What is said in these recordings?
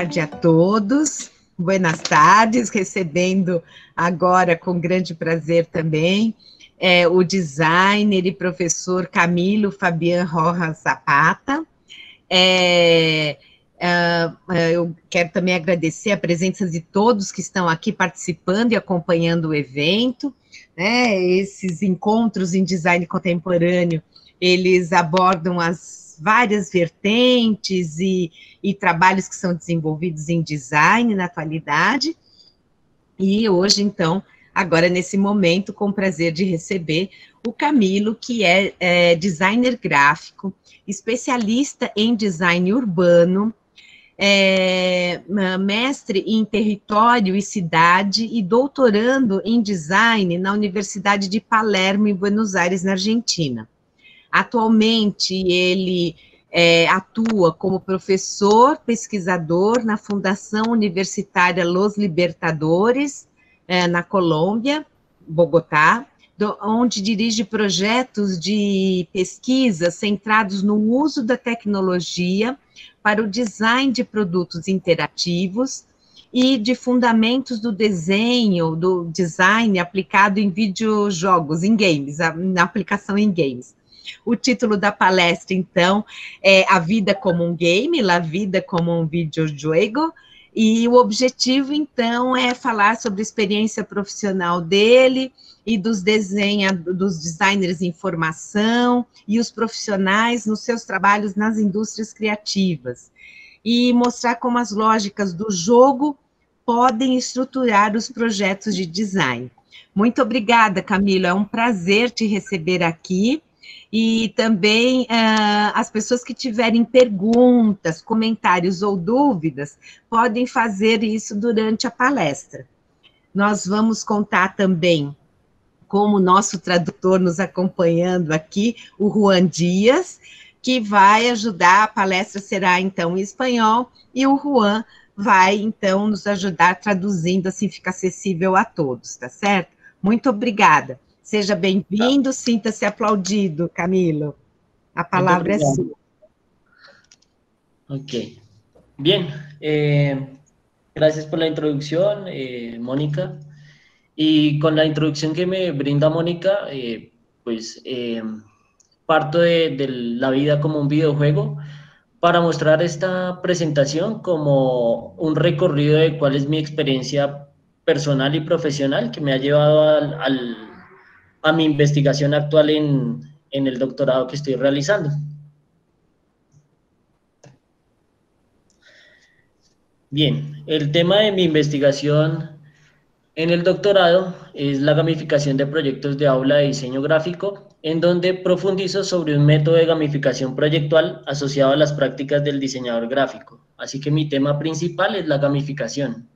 tarde a todos. Buenas tardes, recebendo agora com grande prazer também o designer e professor Camilo Fabián Rojas Zapata. Eu quero também agradecer a presença de todos que estão aqui participando e acompanhando o evento, né? Esses encontros em design contemporâneo, eles abordam as várias vertentes e trabalhos que são desenvolvidos em design na atualidade. E hoje, então, agora nesse momento, com o prazer de receber o Camilo, que é designer gráfico, especialista em design urbano, mestre em território e cidade e doutorando em design na Universidade de Palermo, em Buenos Aires, na Argentina. Atualmente, ele atua como professor pesquisador na Fundação Universitária Los Libertadores, na Colômbia, Bogotá, onde dirige projetos de pesquisa centrados no uso da tecnologia para o design de produtos interativos e de fundamentos do desenho, do design aplicado em videojogos, em games, na aplicação em games. O título da palestra, então, é A Vida como um Game, La Vida como um Videojuego, e o objetivo, então, é falar sobre a experiência profissional dele e dos designers em formação e os profissionais nos seus trabalhos nas indústrias criativas, e mostrar como as lógicas do jogo podem estruturar os projetos de design. Muito obrigada, Camilo, é um prazer te receber aqui. E também as pessoas que tiverem perguntas, comentários ou dúvidas, podem fazer isso durante a palestra. Nós vamos contar também com o nosso tradutor nos acompanhando aqui, o Juan Dias, que vai ajudar, a palestra será então em espanhol, e o Juan vai então nos ajudar traduzindo, assim fica acessível a todos, tá certo? Muito obrigada. Seja bem-vindo, sinta-se aplaudido, Camilo. A palavra es suya. Ok. Bien. Gracias por la introducción, Mónica. Y con la introducción que me brinda Mónica, parto de la vida como un videojuego para mostrar esta presentación como un recorrido de cuál es mi experiencia personal y profesional que me ha llevado a mi investigación actual en el doctorado que estoy realizando. Bien, el tema de mi investigación en el doctorado es la gamificación de proyectos de aula de diseño gráfico, en donde profundizo sobre un método de gamificación proyectual asociado a las prácticas del diseñador gráfico. Así que mi tema principal es la gamificación.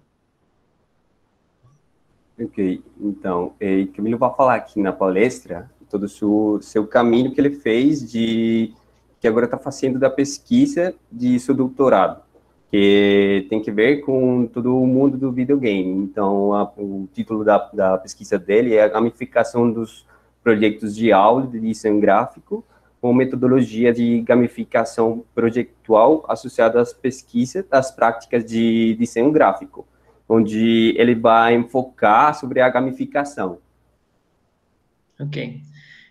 Ok, então, Camilo vai falar aqui na palestra todo o seu caminho que ele fez que agora está fazendo da pesquisa de seu doutorado, que tem que ver com todo o mundo do videogame. Então, o título da pesquisa dele é a gamificação dos projetos de aula de design gráfico com metodologia de gamificação projetual associada às pesquisas das práticas de desenho gráfico, onde ele vai enfocar sobre a gamificação. Ok.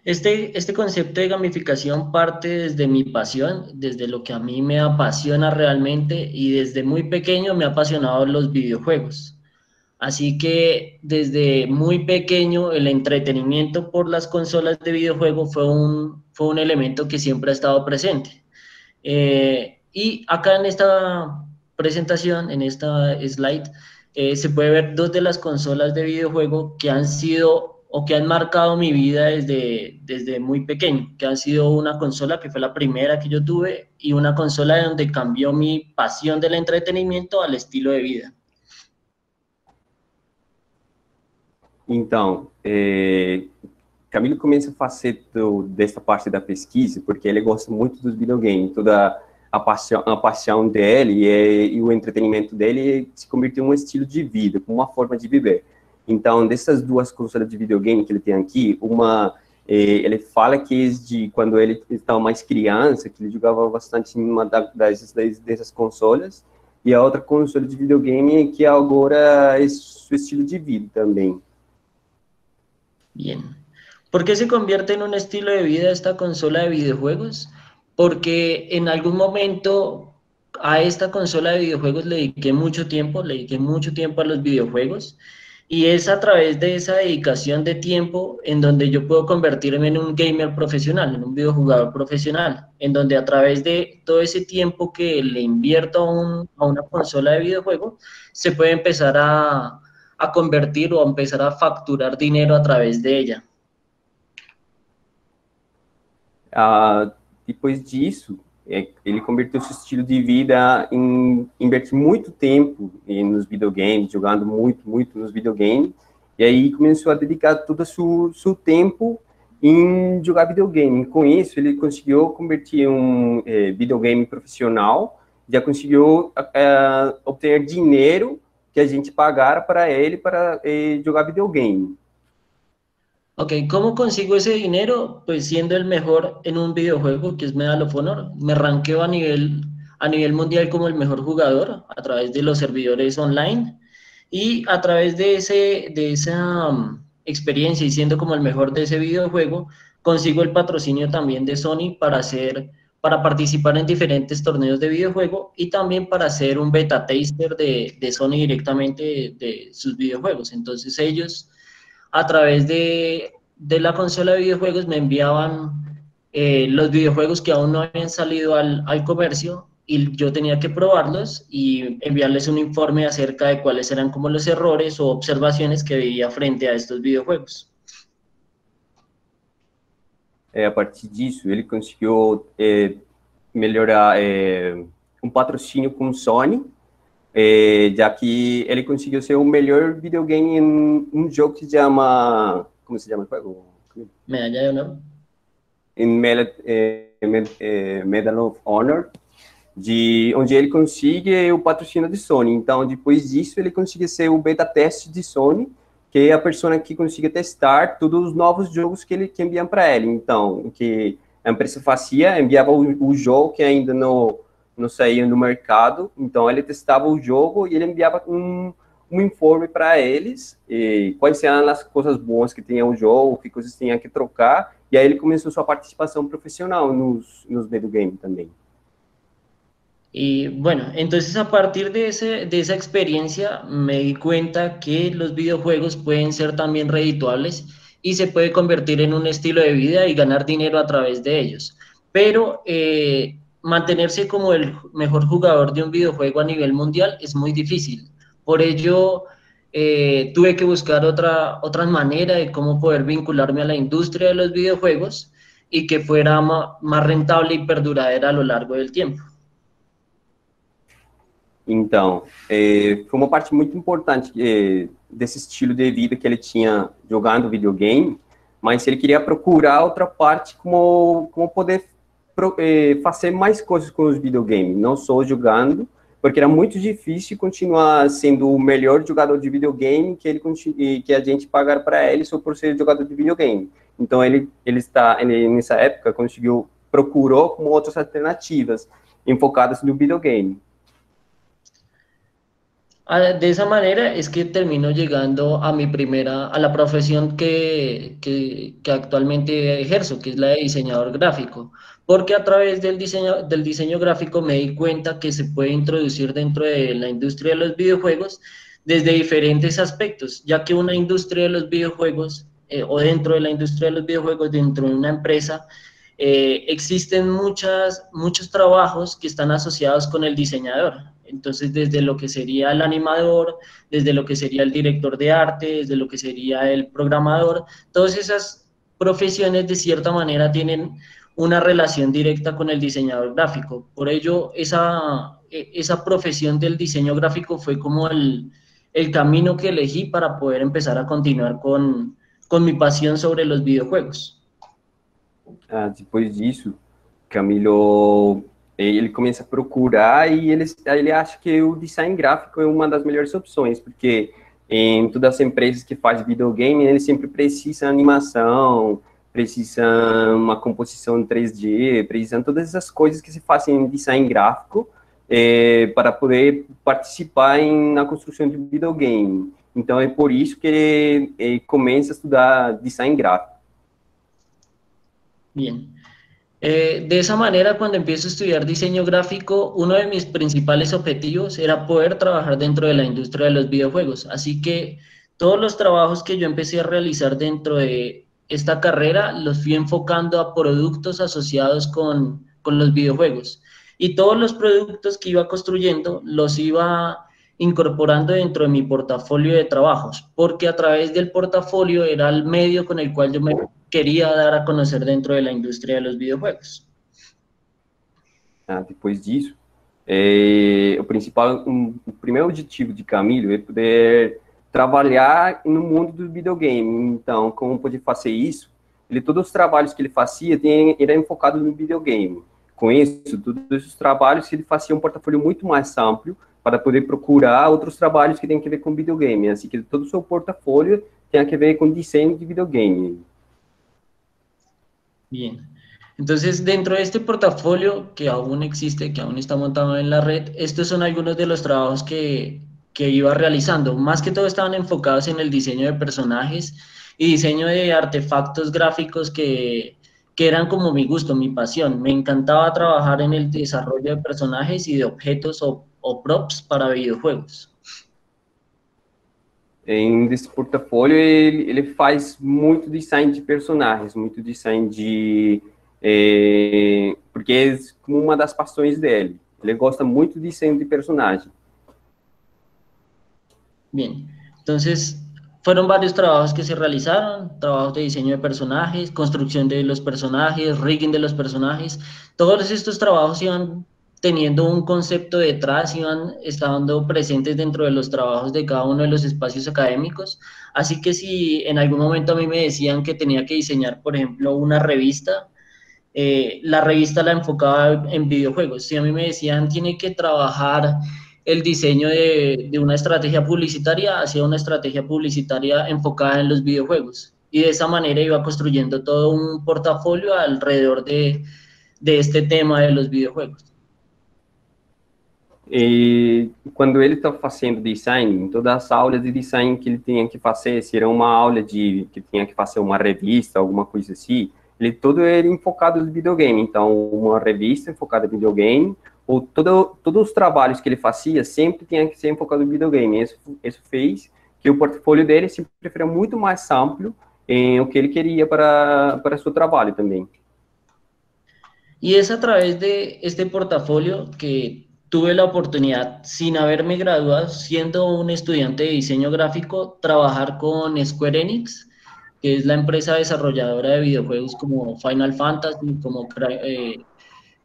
Este concepto de gamificación parte desde mi pasión, desde lo que a mí me apasiona realmente, y desde muy pequeño me ha apasionado los videojuegos. Así que desde muy pequeño el entretenimiento por las consolas de videojuego fue un elemento que siempre ha estado presente. Y acá en esta presentación, en esta slide, se puede ver dos de las consolas de videojuego que han sido o que han marcado mi vida desde muy pequeño, que han sido una consola que fue la primera que yo tuve y una consola donde cambió mi pasión del entretenimiento al estilo de vida. Então, Camilo começa a fazer dessa parte da pesquisa porque ele gosta muito dos videogames, toda a paixão dele e o entretenimento dele se converteu em um estilo de vida, uma forma de viver. Então, dessas duas consolas de videogame que ele tem aqui, ele fala que quando ele estava mais criança, que ele jogava bastante em uma dessas consolas, e a outra console de videogame que agora é seu estilo de vida também. Bien. ¿Por qué se convierte en un estilo de vida esta consola de videojuegos? Porque en algún momento a esta consola de videojuegos le dediqué mucho tiempo, a los videojuegos, y es a través de esa dedicación de tiempo en donde yo puedo convertirme en un gamer profesional, en un videojugador profesional, en donde a través de todo ese tiempo que le invierto a una consola de videojuegos, se puede empezar a convertir o a empezar a facturar dinero a través de ella. Depois disso, ele converteu seu estilo de vida em invertir muito tempo nos videogames, jogando muito nos videogames, e aí começou a dedicar todo o seu tempo em jogar videogame. Com isso, ele conseguiu converter um videogame profissional, já conseguiu obter dinheiro que a gente pagara para ele para jogar videogame. Ok, ¿cómo consigo ese dinero? Pues siendo el mejor en un videojuego que es Medal of Honor. Me rankeo a nivel mundial como el mejor jugador a través de los servidores online y a través de esa experiencia y siendo como el mejor de ese videojuego, consigo el patrocinio también de Sony para participar en diferentes torneos de videojuego y también para ser un beta tester de Sony directamente de sus videojuegos. Entonces ellos a través de la consola de videojuegos me enviaban los videojuegos que aún no habían salido al comercio y yo tenía que probarlos y enviarles un informe acerca de cuáles eran como los errores o observaciones que veía frente a estos videojuegos. A partir disso, ele conseguiu melhorar patrocínio com Sony, já que ele conseguiu ser o melhor videogame em um jogo que se chama... Como se chama? Medalla de Honor. Em Medal of Honor, onde ele consegue o patrocínio de Sony. Então, depois disso, ele conseguiu ser o beta teste de Sony, que é a pessoa que consiga testar todos os novos jogos que enviam para ele. Então, o que a empresa fazia, enviava o jogo que ainda não saía no mercado, então ele testava o jogo e ele enviava um informe para eles, quais eram as coisas boas que tinha o jogo, que coisas tinha que trocar, e aí ele começou sua participação profissional nos videogames também. Y bueno, entonces a partir de esa experiencia me di cuenta que los videojuegos pueden ser también redituables y se puede convertir en un estilo de vida y ganar dinero a través de ellos. Pero mantenerse como el mejor jugador de un videojuego a nivel mundial es muy difícil. Por ello, tuve que buscar otra manera de cómo poder vincularme a la industria de los videojuegos y que fuera más rentable y perduradera a lo largo del tiempo. Então, foi uma parte muito importante desse estilo de vida que ele tinha jogando videogame, mas ele queria procurar outra parte como poder fazer mais coisas com os videogames, não só jogando, porque era muito difícil continuar sendo o melhor jogador de videogame que a gente pagar para ele só por ser jogador de videogame. Então, ele nessa época procurou como outras alternativas enfocadas no videogame. De esa manera es que termino llegando a la profesión que actualmente ejerzo, que es la de diseñador gráfico, porque a través del diseño gráfico me di cuenta que se puede introducir dentro de la industria de los videojuegos desde diferentes aspectos, ya que una industria de los videojuegos, o dentro de la industria de los videojuegos, dentro de una empresa, existen muchos trabajos que están asociados con el diseñador. Entonces, desde lo que sería el animador, desde lo que sería el director de arte, desde lo que sería el programador, todas esas profesiones de cierta manera tienen una relación directa con el diseñador gráfico. Por ello, esa profesión del diseño gráfico fue como el camino que elegí para poder empezar a continuar con mi pasión sobre los videojuegos. Depois disso, Camilo, ele começa a procurar e ele acha que o design gráfico é uma das melhores opções, porque em todas as empresas que fazem videogame, eles sempre precisam de animação, precisam uma composição 3D, precisam todas essas coisas que se fazem em design gráfico, para poder participar na construção de videogame. Então, é por isso que ele começa a estudar design gráfico. Bien. De esa manera, cuando empiezo a estudiar diseño gráfico, uno de mis principales objetivos era poder trabajar dentro de la industria de los videojuegos. Así que todos los trabajos que yo empecé a realizar dentro de esta carrera los fui enfocando a productos asociados con los videojuegos. Y todos los productos que iba construyendo los iba incorporando dentro de mi portafolio de trabajos, porque a través del portafolio era el medio con el cual yo me queria dar a conhecer dentro da indústria dos videojuegos. Depois disso, o primeiro objetivo de Camilo é poder trabalhar no mundo do videogame. Então, como poder fazer isso? Todos os trabalhos que ele fazia era enfocado no videogame. Com isso, todos os trabalhos que ele fazia um portfólio muito mais amplo para poder procurar outros trabalhos que têm a ver com videogame. Assim que todo o seu portfólio tem a ver com desenho de videogame. Bien, entonces dentro de este portafolio que aún existe, que aún está montado en la red, estos son algunos de los trabajos que iba realizando. Más que todo estaban enfocados en el diseño de personajes y diseño de artefactos gráficos que eran como mi gusto, mi pasión. Me encantaba trabajar en el desarrollo de personajes y de objetos o props para videojuegos. Nesse portfólio, ele faz muito design de personagens, muito design de... porque é como uma das paixões dele. Ele gosta muito de desenho de personagem. Bien, entonces fueron varios trabajos que se realizaron, trabajos de diseño de personajes, construcción de los personajes, rigging de los personajes. Todos estos trabajos iban teniendo un concepto detrás, iban estando presentes dentro de los trabajos de cada uno de los espacios académicos, así que si en algún momento a mí me decían que tenía que diseñar, por ejemplo, una revista, la revista la enfocaba en videojuegos. Si a mí me decían tiene que trabajar el diseño de una estrategia publicitaria, hacía una estrategia publicitaria enfocada en los videojuegos, y de esa manera iba construyendo todo un portafolio alrededor de este tema de los videojuegos. E quando ele está fazendo design, em todas as aulas de design que ele tinha que fazer, se era uma aula que tinha que fazer uma revista, alguma coisa assim, todo era enfocado no videogame. Então, uma revista enfocada em videogame, ou todos os trabalhos que ele fazia sempre tinha que ser enfocado no videogame. Isso fez que o portfólio dele sempre foi muito mais amplo em o que ele queria para seu trabalho também. Y es a través de este portafolio que tuve la oportunidad, sin haberme graduado, siendo un estudiante de diseño gráfico, trabajar con Square Enix, que es la empresa desarrolladora de videojuegos como Final Fantasy,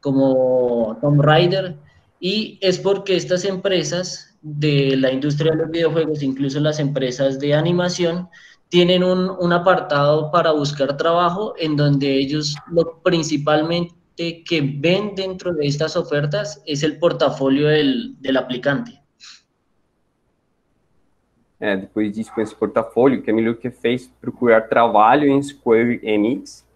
como Tomb Raider, y es porque estas empresas de la industria de los videojuegos, incluso las empresas de animación, tienen un apartado para buscar trabajo en donde ellos principalmente que ven dentro de estas ofertas es el portafolio del aplicante. Depois disso, com esse portfólio, Camilo que fez procurar trabalho em Square Enix,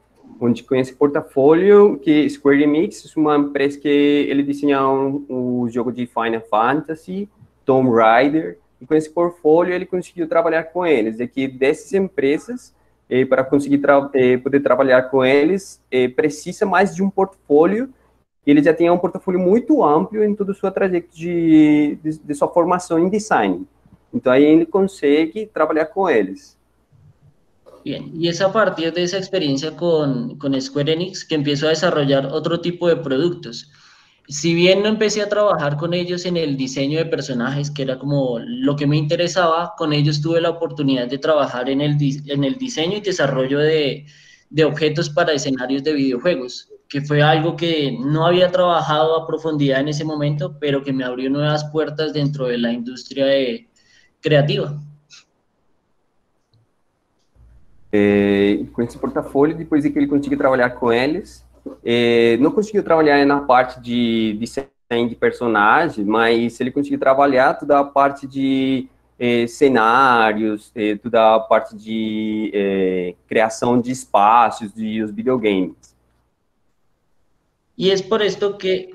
onde com esse portfólio, que Square Enix é uma empresa que ele desenhou o jogo de Final Fantasy, Tomb Raider, e com esse portfólio ele conseguiu trabalhar com eles. E que dessas empresas, para conseguir poder trabalhar com eles, precisa mais de um portfólio, e ele já tinha um portfólio muito amplo em toda a sua trajetória de sua formação em design. Então, aí ele consegue trabalhar com eles. Bien, y es a partir de esa experiencia con Square Enix que empiezo a desarrollar otro tipo de productos. Si bien no empecé a trabajar con ellos en el diseño de personajes, que era como lo que me interesaba, con ellos tuve la oportunidad de trabajar en el diseño y desarrollo de objetos para escenarios de videojuegos, que fue algo que no había trabajado a profundidad en ese momento, pero que me abrió nuevas puertas dentro de la industria creativa. Com esse portfólio, depois de que ele conseguiu trabalhar com eles, não conseguiu trabalhar na parte de design de personagem, mas ele conseguiu trabalhar toda a parte de cenários, toda a parte de criação de espaços de os videogames. Y es por esto que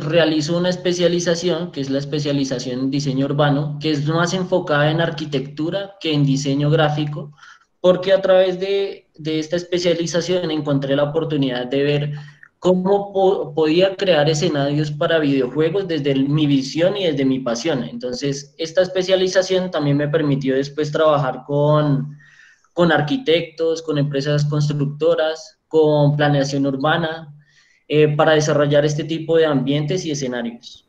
realizo una especialización, que es la especialización en diseño urbano, que es más enfocada en arquitectura que en diseño gráfico, porque a través de esta especialización encontré la oportunidad de ver cómo podía crear escenarios para videojuegos desde mi visión y desde mi pasión. Entonces, esta especialización también me permitió después trabajar con arquitectos, con empresas constructoras, con planeación urbana, para desarrollar este tipo de ambientes y escenarios.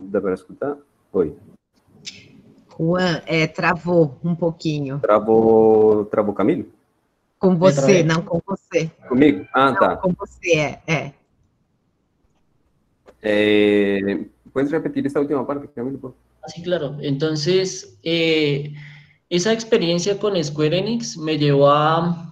Dá para escutar? Oi. Juan, travou um pouquinho. Travou Camilo? Com você, não com você. Comigo? Ah, não, tá. Com você, ¿Puedes repetir esta última parte, Camilo? Sí, claro. Entonces, esa experiencia con Square Enix me llevó a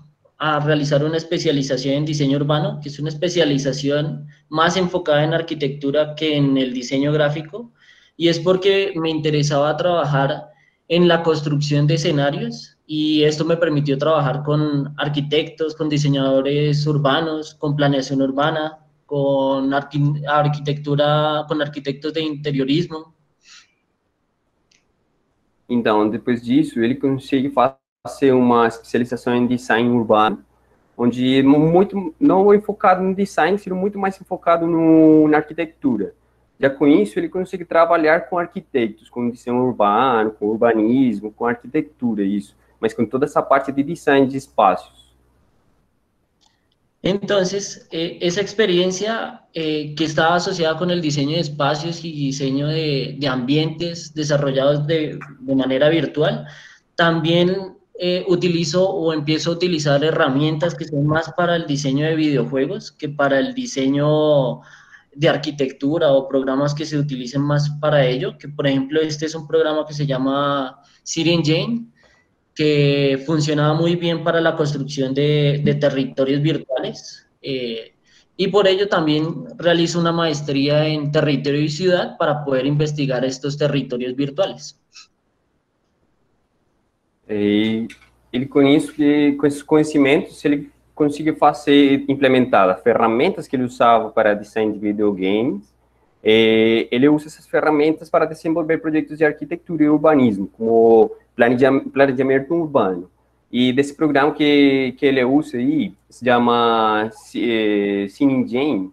realizar una especialización en diseño urbano, que es una especialización más enfocada en arquitectura que en el diseño gráfico, y es porque me interesaba trabajar en la construcción de escenarios, y esto me permitió trabajar con arquitectos, con diseñadores urbanos, con planeación urbana, con arquitectura, con arquitectos de interiorismo. Então, depois disso, ele consegue fazer uma especialização em design urbano, onde muito não é focado no design, sendo muito mais focado na arquitetura. Já com isso, ele consegue trabalhar com arquitetos, com desenho urbano, com urbanismo, com arquitetura, isso, mas com toda essa parte de design de espaços. Entonces, esa experiencia que estaba asociada con el diseño de espacios y diseño de ambientes desarrollados de manera virtual, también utilizo o empiezo a utilizar herramientas que son más para el diseño de videojuegos que para el diseño de arquitectura, o programas que se utilicen más para ello, que por ejemplo este es un programa que se llama City Engine, que funcionaba muy bien para la construcción de territorios virtuales, y por ello también realizo una maestría en territorio y ciudad para poder investigar estos territorios virtuales. Ele com isso, com esses conhecimentos, ele conseguiu implementar as ferramentas que ele usava para design de videogames. Ele usa essas ferramentas para desenvolver projetos de arquitetura e urbanismo, como planejamento urbano. E desse programa que ele usa aí, se chama City Engine,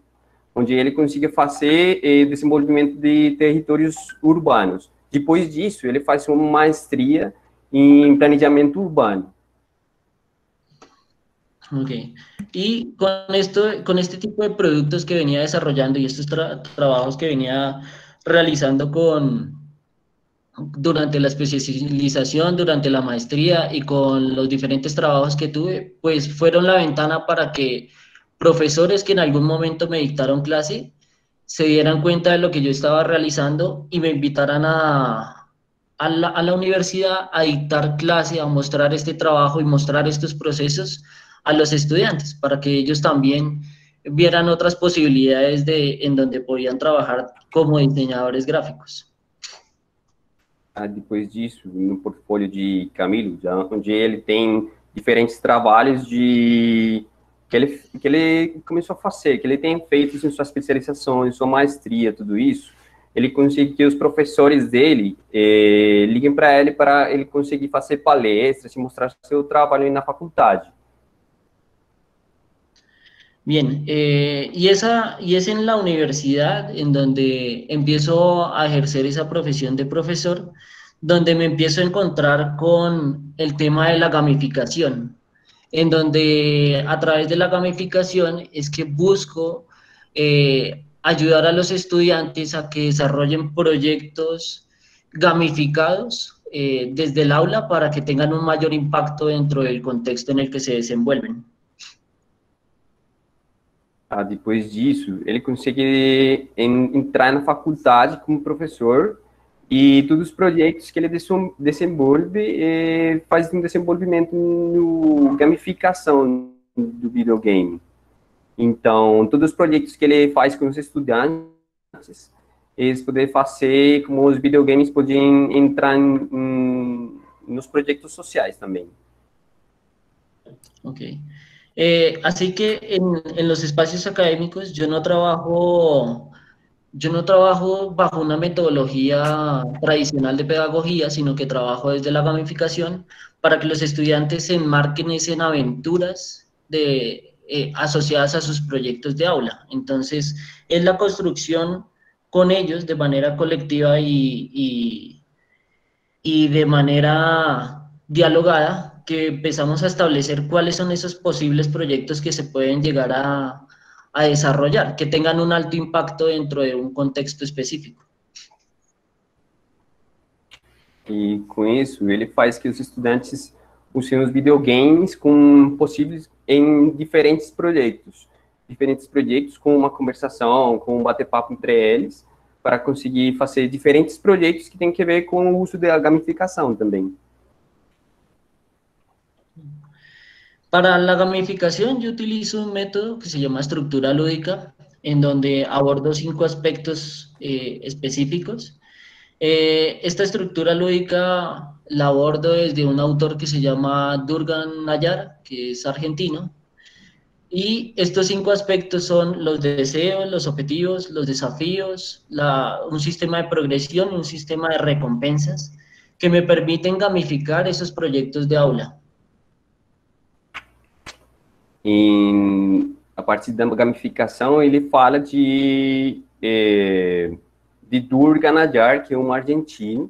onde ele consegue fazer desenvolvimento de territórios urbanos. Depois disso, ele faz uma maestria em planejamento urbano. Ok. Y con este tipo de productos que venía desarrollando y estos trabajos que venía realizando durante la especialización, durante la maestría y con los diferentes trabajos que tuve, pues fueron la ventana para que profesores que en algún momento me dictaron clase se dieran cuenta de lo que yo estaba realizando y me invitaran a la universidad a dictar clase, a mostrar este trabajo y mostrar estos procesos a los estudiantes, para que ellos también vieran otras posibilidades en donde podían trabajar como diseñadores gráficos. Depois disso, no portfólio de Camilo, onde ele tem diferentes trabalhos que ele começou a fazer, que ele tem feito em sua especialização, em sua maestria, tudo isso, ele consegue que os professores dele liguem para ele conseguir fazer palestras e mostrar seu trabalho na faculdade. Bien, y es en la universidad en donde empiezo a ejercer esa profesión de profesor, donde me empiezo a encontrar con el tema de la gamificación, en donde a través de la gamificación es que busco ayudar a los estudiantes a que desarrollen proyectos gamificados desde el aula para que tengan un mayor impacto dentro del contexto en el que se desenvuelven. Depois disso, ele consegue entrar na faculdade como professor e todos os projetos que ele desenvolve faz um desenvolvimento no gamificação do videogame. Então, todos os projetos que ele faz com os estudantes eles poderem fazer, como os videogames podiam entrar nos projetos sociais também. Ok. Así que en los espacios académicos yo no trabajo bajo una metodología tradicional de pedagogía, sino que trabajo desde la gamificación para que los estudiantes se enmarquen en aventuras asociadas a sus proyectos de aula. Entonces, es la construcción con ellos de manera colectiva y de manera dialogada que empezamos a establecer cuáles son esos posibles proyectos que se pueden llegar a desarrollar, que tengan un alto impacto dentro de un contexto específico. E com isso, ele faz que os estudantes usem os videogames com possíveis em diferentes projetos com uma conversação, com um bater-papo entre eles, para conseguir fazer diferentes projetos que têm a ver com o uso da gamificação também. Para la gamificación yo utilizo un método que se llama estructura lúdica, en donde abordo 5 aspectos específicos. Esta estructura lúdica la abordo desde un autor que se llama Durgan Nayar, que es argentino, y estos 5 aspectos son los deseos, los objetivos, los desafíos, un sistema de progresión y un sistema de recompensas que me permiten gamificar esos proyectos de aula. A partir da gamificação, ele fala de Durga Nayar, que é um argentino,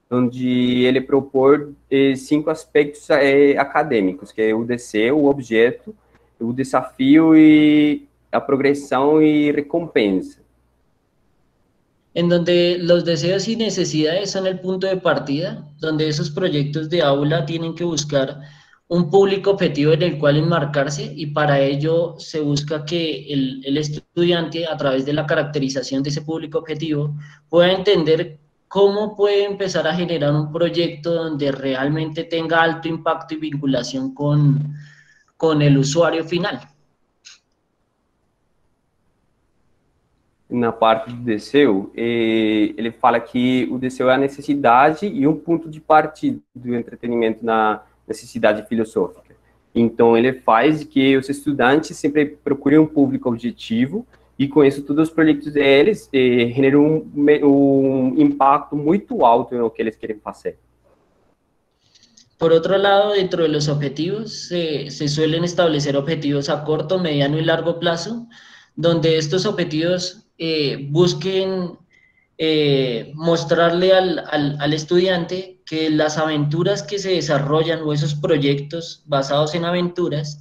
onde ele propõe 5 aspectos acadêmicos, que é o desejo, o objeto, o desafio e a progressão e recompensa. En donde los deseos y necesidades son el punto de partida, donde esos proyectos de aula tienen que buscar un público objetivo en el cual enmarcarse, y para ello se busca que el estudiante, a través de la caracterización de ese público objetivo, pueda entender cómo puede empezar a generar un proyecto donde realmente tenga alto impacto y vinculación con el usuario final. Na parte do desejo, ele fala que o desejo é a necessidade e um ponto de partida do entretenimento na necessidade filosófica. Então, ele faz que os estudantes sempre procurem um público objetivo e, com isso, todos os projetos deles generam um impacto muito alto no que eles querem fazer. Por otro lado, dentro de los objetivos, se suelen establecer objetivos a corto, mediano y largo plazo, donde estos objetivos busquen mostrarle al estudiante que las aventuras que se desarrollan o esos proyectos basados en aventuras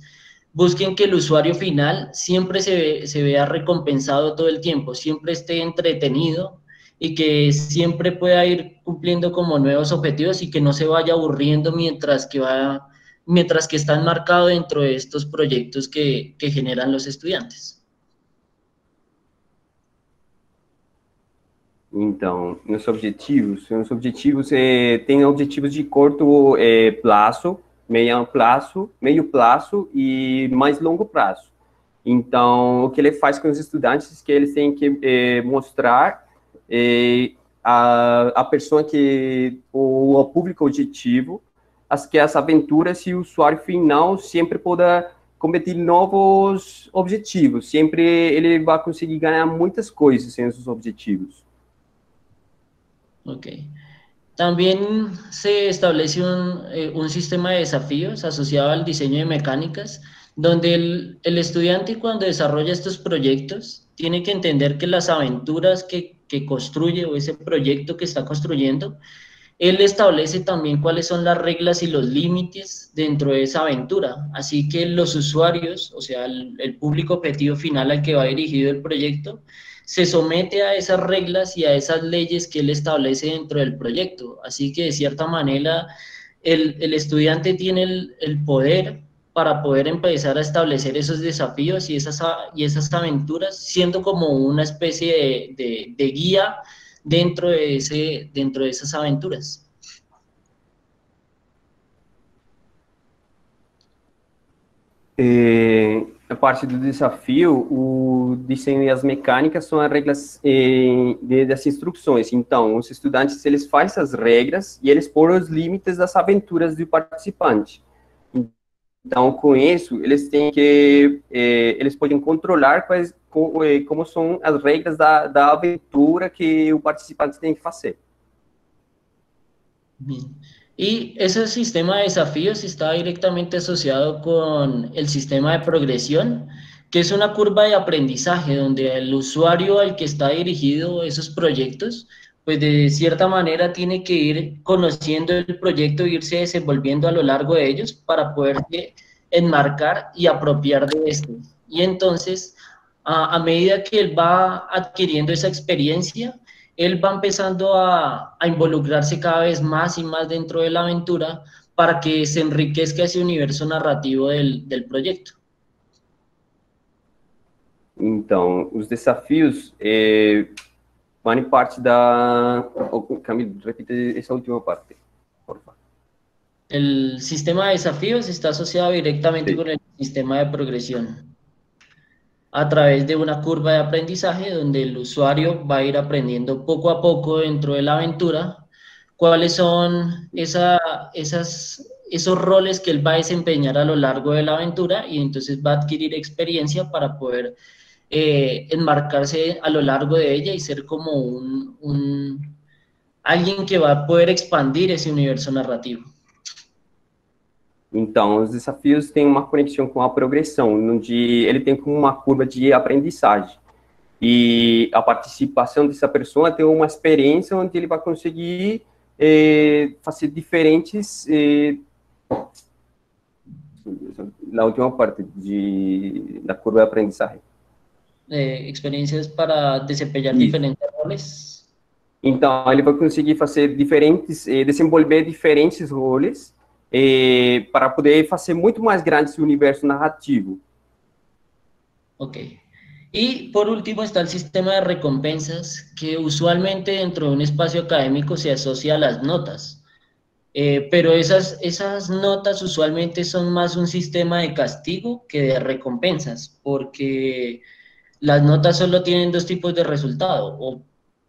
busquen que el usuario final siempre se vea recompensado todo el tiempo, siempre esté entretenido y que siempre pueda ir cumpliendo como nuevos objetivos y que no se vaya aburriendo mientras que está enmarcado dentro de estos proyectos que generan los estudiantes. Então, nos objetivos tem objetivos de curto prazo, meio prazo e mais longo prazo. Então, o que ele faz com os estudantes é que eles têm que mostrar a pessoa o público objetivo, que as aventuras e o usuário final sempre possa cometer novos objetivos. Sempre ele vai conseguir ganhar muitas coisas sem esses objetivos. Ok. También se establece un sistema de desafíos asociado al diseño de mecánicas, donde el estudiante, cuando desarrolla estos proyectos, tiene que entender que las aventuras que construye o ese proyecto que está construyendo, él establece también cuáles son las reglas y los límites dentro de esa aventura. Así que los usuarios, o sea, el público objetivo final al que va dirigido el proyecto, se somete a esas reglas y a esas leyes que él establece dentro del proyecto. Así que, de cierta manera, el estudiante tiene el poder para poder empezar a establecer esos desafíos y esas aventuras, siendo como una especie de guía dentro de esas aventuras. A a parte do desafio, o desenho e as mecânicas são as regras das instruções. Então, os estudantes, eles fazem as regras e eles põem os limites das aventuras do participante. Então, com isso, eles têm que, eles podem controlar como são as regras da aventura que o participante tem que fazer. Bien. Y ese sistema de desafíos está directamente asociado con el sistema de progresión, que es una curva de aprendizaje donde el usuario al que está dirigido esos proyectos, pues de cierta manera tiene que ir conociendo el proyecto e irse desenvolviendo a lo largo de ellos para poderse enmarcar y apropiar de esto. Y entonces, a medida que él va adquiriendo esa experiencia, él va empezando a involucrarse cada vez más y más dentro de la aventura para que se enriquezca ese universo narrativo del proyecto. Então, os desafios vão em parte da... Camilo, repita essa última parte, por favor. El sistema de desafíos está asociado directamente con el sistema de progresión, a través de una curva de aprendizaje donde el usuario va a ir aprendiendo poco a poco dentro de la aventura cuáles son esos roles que él va a desempeñar a lo largo de la aventura y entonces va a adquirir experiencia para poder enmarcarse a lo largo de ella y ser como alguien que va a poder expandir ese universo narrativo. Então, os desafios têm uma conexão com a progressão, onde ele tem como uma curva de aprendizagem. E a participação dessa pessoa tem uma experiência onde ele vai conseguir fazer diferentes... na última parte da curva de aprendizagem. Experiencias para desempeñar diferentes roles. Então, ele vai conseguir fazer desenvolver diferentes roles, para poder fazer muito mais grande esse universo narrativo. Ok. Y por último está el sistema de recompensas, que usualmente dentro de un espacio académico se asocia a las notas. Pero esas notas usualmente son más un sistema de castigo que de recompensas, porque las notas solo tienen dos tipos de resultado, o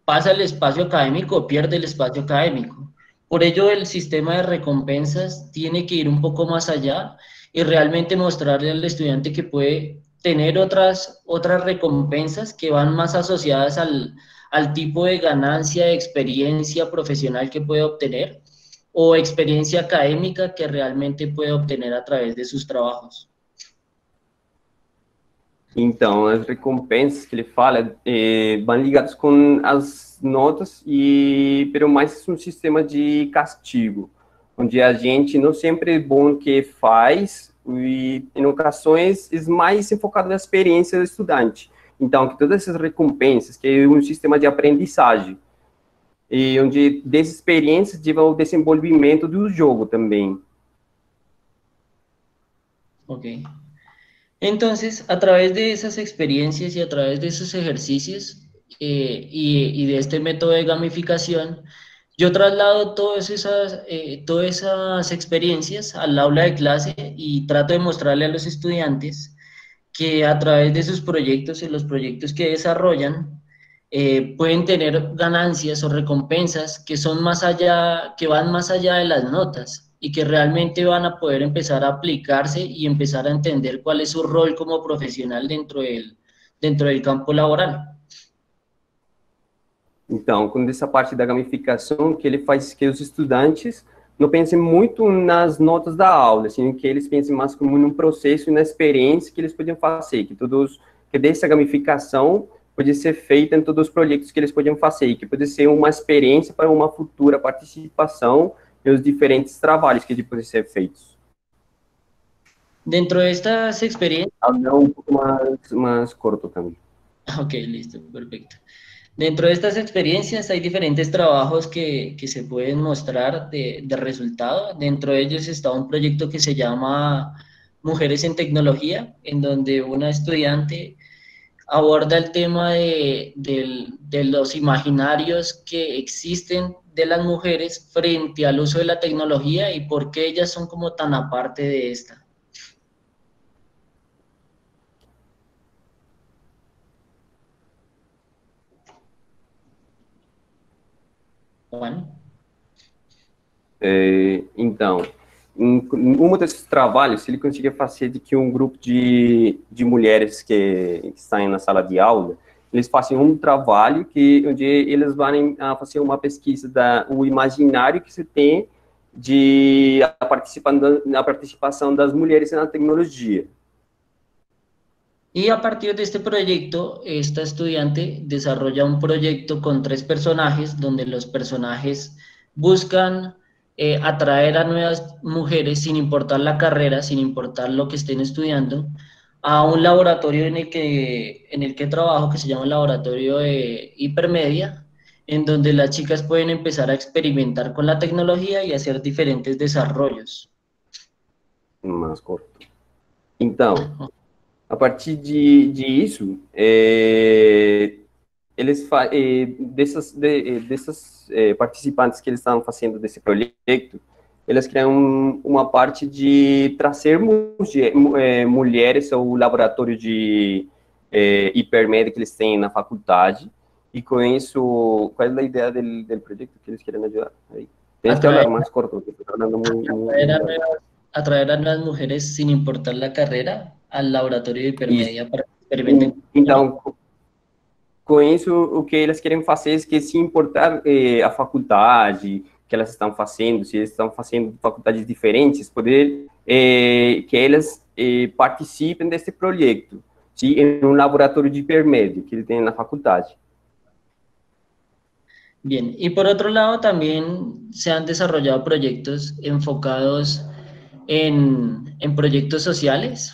pasa el espacio académico o pierde el espacio académico. Por ello, el sistema de recompensas tiene que ir un poco más allá y realmente mostrarle al estudiante que puede tener otras recompensas que van más asociadas al tipo de ganancia, de experiencia profesional que puede obtener o experiencia académica que realmente puede obtener a través de sus trabajos. Então, as recompensas que ele fala vão ligadas com as notas, pero mais um sistema de castigo, onde a gente não sempre é bom o que faz, e em ocasiões é mais enfocado na experiência do estudante. Então, que todas essas recompensas, que é um sistema de aprendizagem, e onde dessas experiências leva ao desenvolvimento do jogo também. Ok. Entonces, a través de esas experiencias y a través de esos ejercicios y de este método de gamificación, yo traslado todas esas experiencias al aula de clase y trato de mostrarle a los estudiantes que a través de sus proyectos y los proyectos que desarrollan, pueden tener ganancias o recompensas que son que van más allá de las notas, y que realmente van a poder empezar a aplicarse y empezar a entender cuál es su rol como profesional dentro del campo laboral. Então, com essa parte da gamificação, que ele faz que os estudantes não pensem muito nas notas da aula, assim, que eles pensem mais como num processo e na experiência que eles podiam fazer, que dessa gamificação pode ser feita em todos os projetos que eles podiam fazer, que pode ser uma experiência para uma futura participação e os diferentes trabalhos que podem ser feitos. Dentro de estas experiencias... Não, um pouco mais corto também. Ok, listo, perfecto. Dentro de estas experiencias hay diferentes trabajos que se pueden mostrar de resultado. Dentro de ellos está un proyecto que se llama Mujeres en Tecnología, en donde una estudiante aborda el tema de los imaginarios que existen de las mujeres frente al uso de la tecnología y por qué ellas son como tan aparte de esta. Juan. Então, um desses trabalhos, se ele conseguir fazer de que um grupo de mulheres que estão na sala de aula, eles fazem um trabalho onde eles vão fazer uma pesquisa o imaginário que se tem de a participação das mulheres na tecnologia. Y a partir de este proyecto, esta estudiante desarrolla un proyecto con 3 personajes, donde los personajes buscan atraer a nuevas mujeres, sin importar la carrera, sin importar lo que estén estudiando, a un laboratorio en el que trabajo, que se llama el Laboratorio de Hipermedia, en donde las chicas pueden empezar a experimentar con la tecnología y hacer diferentes desarrollos. Mais curto. Então, a partir disso, dessas participantes que eles estavam fazendo desse projeto, eles criam uma parte de trazer mulheres ao laboratório de hipermédia que eles têm na faculdade, e com isso, qual é a ideia do projeto que eles querem ajudar? Aí. Tens que falar mais corto, porque estou falando muito... Atraer a nuevas mujeres sin importar la carrera al laboratorio de hipermedia para que experimenten. Então, com isso, o que eles querem fazer é que, se importar a faculdade que elas estão fazendo, se eles estão fazendo faculdades diferentes, poder que elas participem desse projeto, em um laboratório de hipermédia que ele tem na faculdade. Bien, y por otro lado también se han desarrollado proyectos enfocados en proyectos sociales.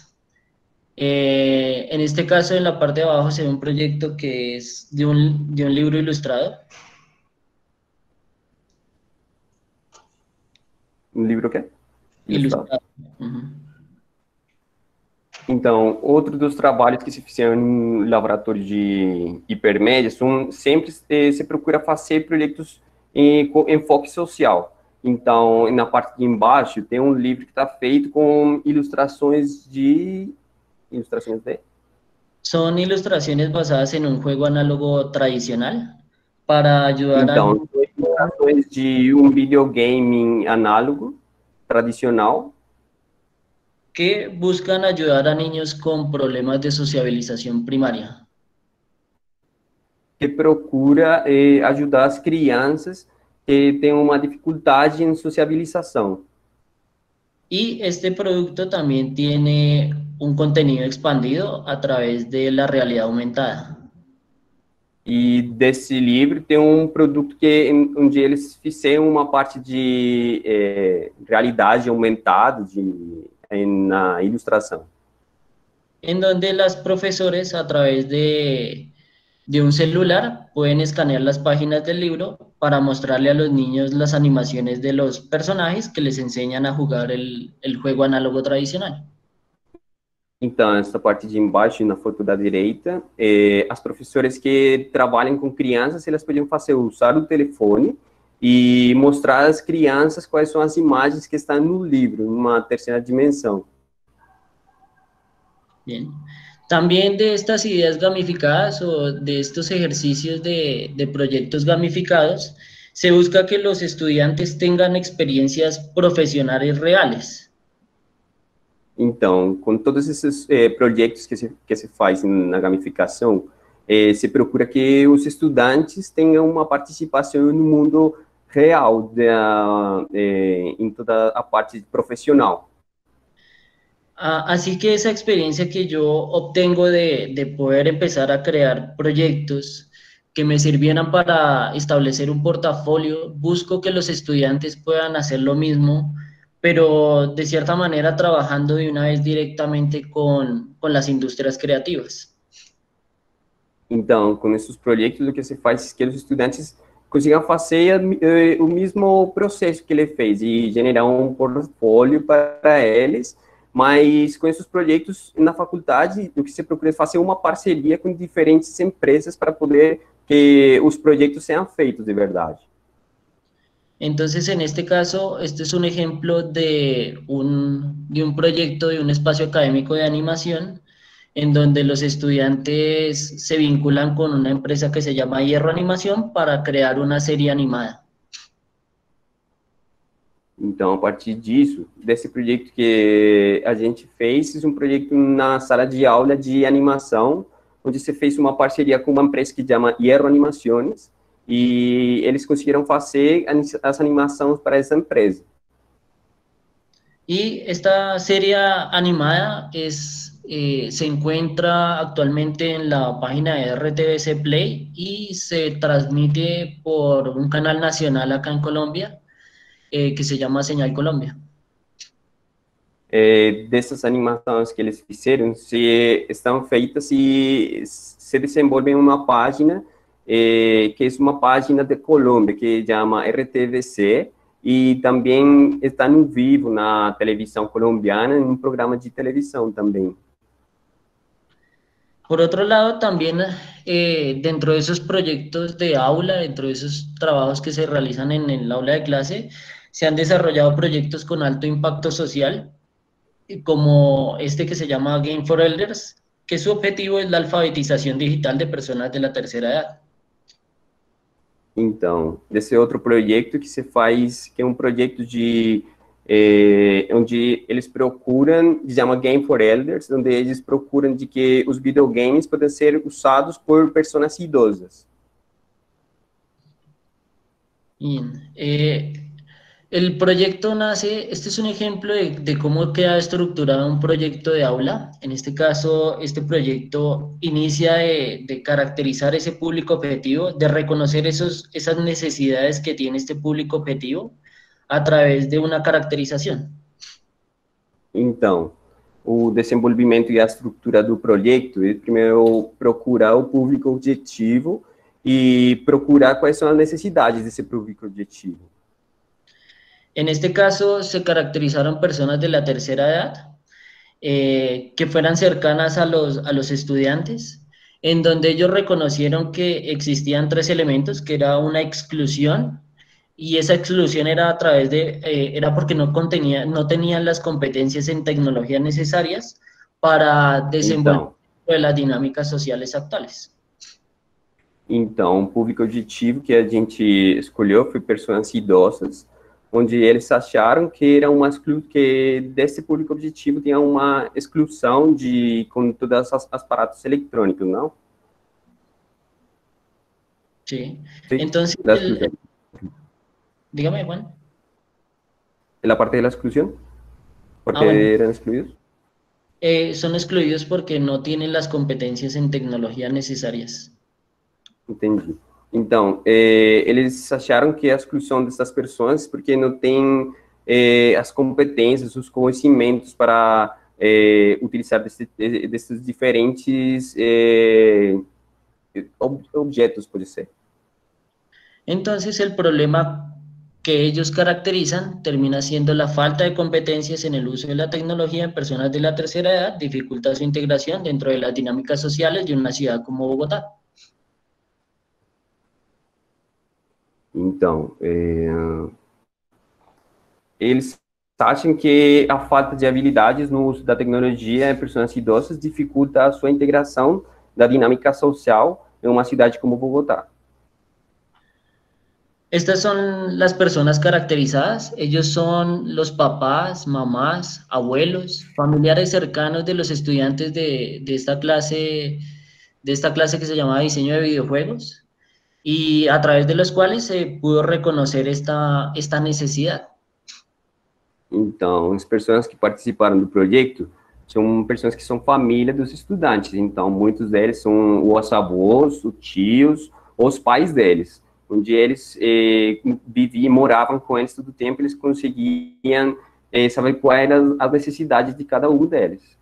En este caso, en la parte de abajo se ve un proyecto que es de un libro ilustrado. Um livro o quê? Ilustrado. Então, outro dos trabalhos que se fizeram no laboratório de hipermédia sempre se procura fazer projetos com enfoque social. Então, na parte de embaixo, tem um livro que está feito com ilustrações de... Son ilustraciones basadas en un juego análogo tradicional para ayudar então, ilustrações de um videogame análogo tradicional que buscan ayudar a niños con problemas de sociabilización primaria. Que procura ajudar as crianças que têm uma dificuldade em sociabilização. Y este producto también tiene un contenido expandido a través de la realidad aumentada. E desse livro tem um produto onde eles fizeram uma parte de realidade aumentada na ilustração. En donde las profesores a través de un celular pueden escanear las páginas del libro para mostrarle a los niños las animaciones de los personajes que les enseñan a jugar el juego análogo tradicional. Então, essa parte de embaixo, na foto da direita, as professoras que trabalham com crianças, elas podiam usar o telefone e mostrar às crianças quais são as imagens que estão no livro, numa terceira dimensão. Bien. También de estas ideas gamificadas o de estos ejercicios de proyectos gamificados, se busca que los estudiantes tengan experiencias profesionales reales. Então, com todos esses projetos que se faz na gamificação, se procura que os estudantes tenham uma participação no mundo real, em toda a parte profissional. Así que esa experiencia que yo obtengo de poder empezar a crear proyectos que me sirvieran para establecer un portafolio, busco que los estudiantes puedan hacer lo mismo, pero de cierta manera trabajando de una vez directamente con las industrias creativas. Então, com esses projetos, o que se faz é que os estudantes consigam fazer o mesmo processo que ele fez e generar um portfólio para eles, mas com esses projetos na faculdade, o que se procura é fazer uma parceria com diferentes empresas para poder que os proyectos sean feitos de verdad. Entonces, en este caso, este es un ejemplo de un proyecto, de un espacio académico de animación, en donde los estudiantes se vinculan con una empresa que se llama Hierro Animación para crear una serie animada. Então, a partir disso, desse projeto que a gente fez, um projeto na sala de aula de animação, onde você fez uma parceria com uma empresa que chama Hierro Animações, e eles conseguiram fazer as animações para essa empresa. Y esta serie animada se encuentra actualmente en la página de RTVC Play y se transmite por un canal nacional acá en Colombia que se llama Señal Colombia. Dessas animações que eles fizeram, estão feitas e se desenvolvem uma página, que é uma página de Colômbia, que chama RTVC, e também está no vivo na televisão colombiana, em um programa de televisão também. Por otro lado, también dentro de esos proyectos de aula, dentro de esos trabajos que se realizan en el aula de clase, se han desarrollado proyectos con alto impacto social, como este que se llama Game for Elders, que su objetivo es la alfabetización digital de personas de la tercera edad. Então, desse outro projeto que se faz, que é um projeto de onde eles procuram, se chama Game for Elders, onde eles procuram de que os videogames podem ser usados por pessoas idosas. Bien. El proyecto nace, este es un ejemplo de cómo queda estructurado un proyecto de aula. En este caso, este proyecto inicia de caracterizar ese público objetivo, de reconocer esas necesidades que tiene este público objetivo a través de uma caracterização. Então, o desenvolvimento e a estrutura do projeto é primeiro procurar o público objetivo e procurar quais são as necessidades desse público objetivo. En este caso, se caracterizaron personas de la tercera edad que fueran cercanas a los estudiantes, en donde ellos reconocieron que existían tres elementos, que era una exclusión, y esa exclusión era a través era porque no tenían las competencias en tecnología necesarias para desenvolver las dinámicas sociales actuales. Então, o público objetivo que a gente escolheu foi pessoas idosas, onde eles acharam que era que desse público objetivo tinha uma exclusão com todas as aparatos eletrônicos, não? Sim. Sí. Então, dígame, Juan. ¿La parte de la exclusión? ¿Por qué eran excluidos? Son excluidos porque no tienen las competencias en tecnología necesarias. Entendi. Então, eles acharam que a exclusão dessas pessoas porque não têm as competências, os conhecimentos para utilizar desses diferentes objetos, pode ser. Entonces, el problema que ellos caracterizan termina siendo la falta de competencias en el uso de la tecnología en personas de la tercera edad, dificulta su integración dentro de las dinámicas sociales de una ciudad como Bogotá. Então, eles acham que a falta de habilidades no uso da tecnologia em pessoas idosas dificulta a sua integração da dinâmica social em uma cidade como Bogotá. Estas son las personas caracterizadas. Ellos son los papás, mamás, abuelos, familiares cercanos de los estudiantes de esta clase que se llamaba diseño de videojuegos, y a través de los cuales se pudo reconocer esta necesidad. Então, as pessoas que participaram do projeto são pessoas que são família dos estudantes. Então, muitos deles são os avós, os tios, os pais deles, onde eles viviam, moravam com eles todo o tempo, eles conseguiam saber quais eram as necessidades de cada um deles.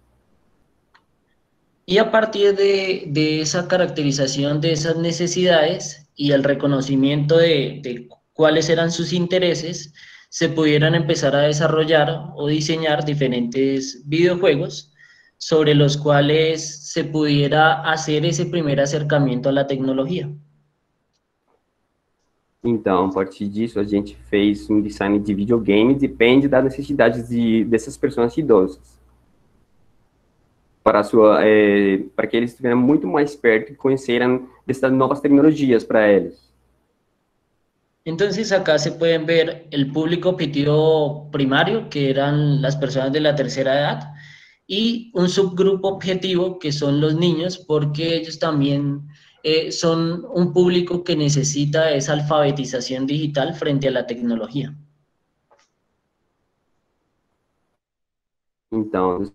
Y a partir de esa caracterización de esas necesidades y el reconocimiento de cuáles eran sus intereses, se pudieran empezar a desarrollar o diseñar diferentes videojuegos sobre los cuales se pudiera hacer ese primer acercamiento a la tecnología. Então, a partir disso, a gente fez um design de videogame, depende das necessidades dessas pessoas idosas. Para que eles estivessem muito mais perto e conheceram dessas novas tecnologias para eles. Entonces acá se pueden ver el público objetivo primario, que eran las personas de la tercera edad, y un subgrupo objetivo, que son los niños, porque ellos también son un público que necesita esa alfabetización digital frente a la tecnología. Então,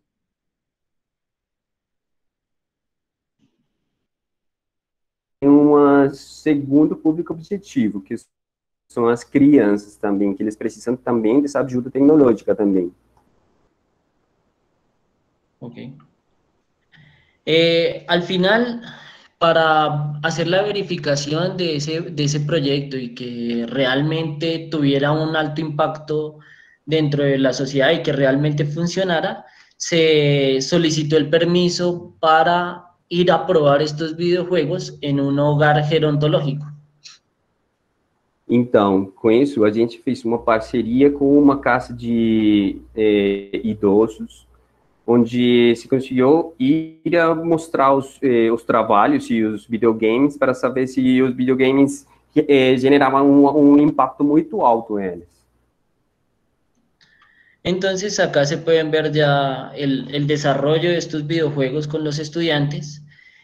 tem um segundo público objetivo, que são as crianças também, que eles precisam também dessa ajuda tecnológica também. Ok. Al final, para hacer la verificación de ese proyecto y que realmente tuviera un alto impacto dentro de la sociedad y que realmente funcionara, se solicitó el permiso para ir a probar estos videojuegos en un hogar gerontológico. Então, com isso, a gente fez uma parceria com uma casa de idosos, onde se conseguiu ir a mostrar os trabalhos e os videogames para saber se os videogames generavam um impacto muito alto neles. Entonces acá se pueden ver ya el desarrollo de estos videojuegos con los estudiantes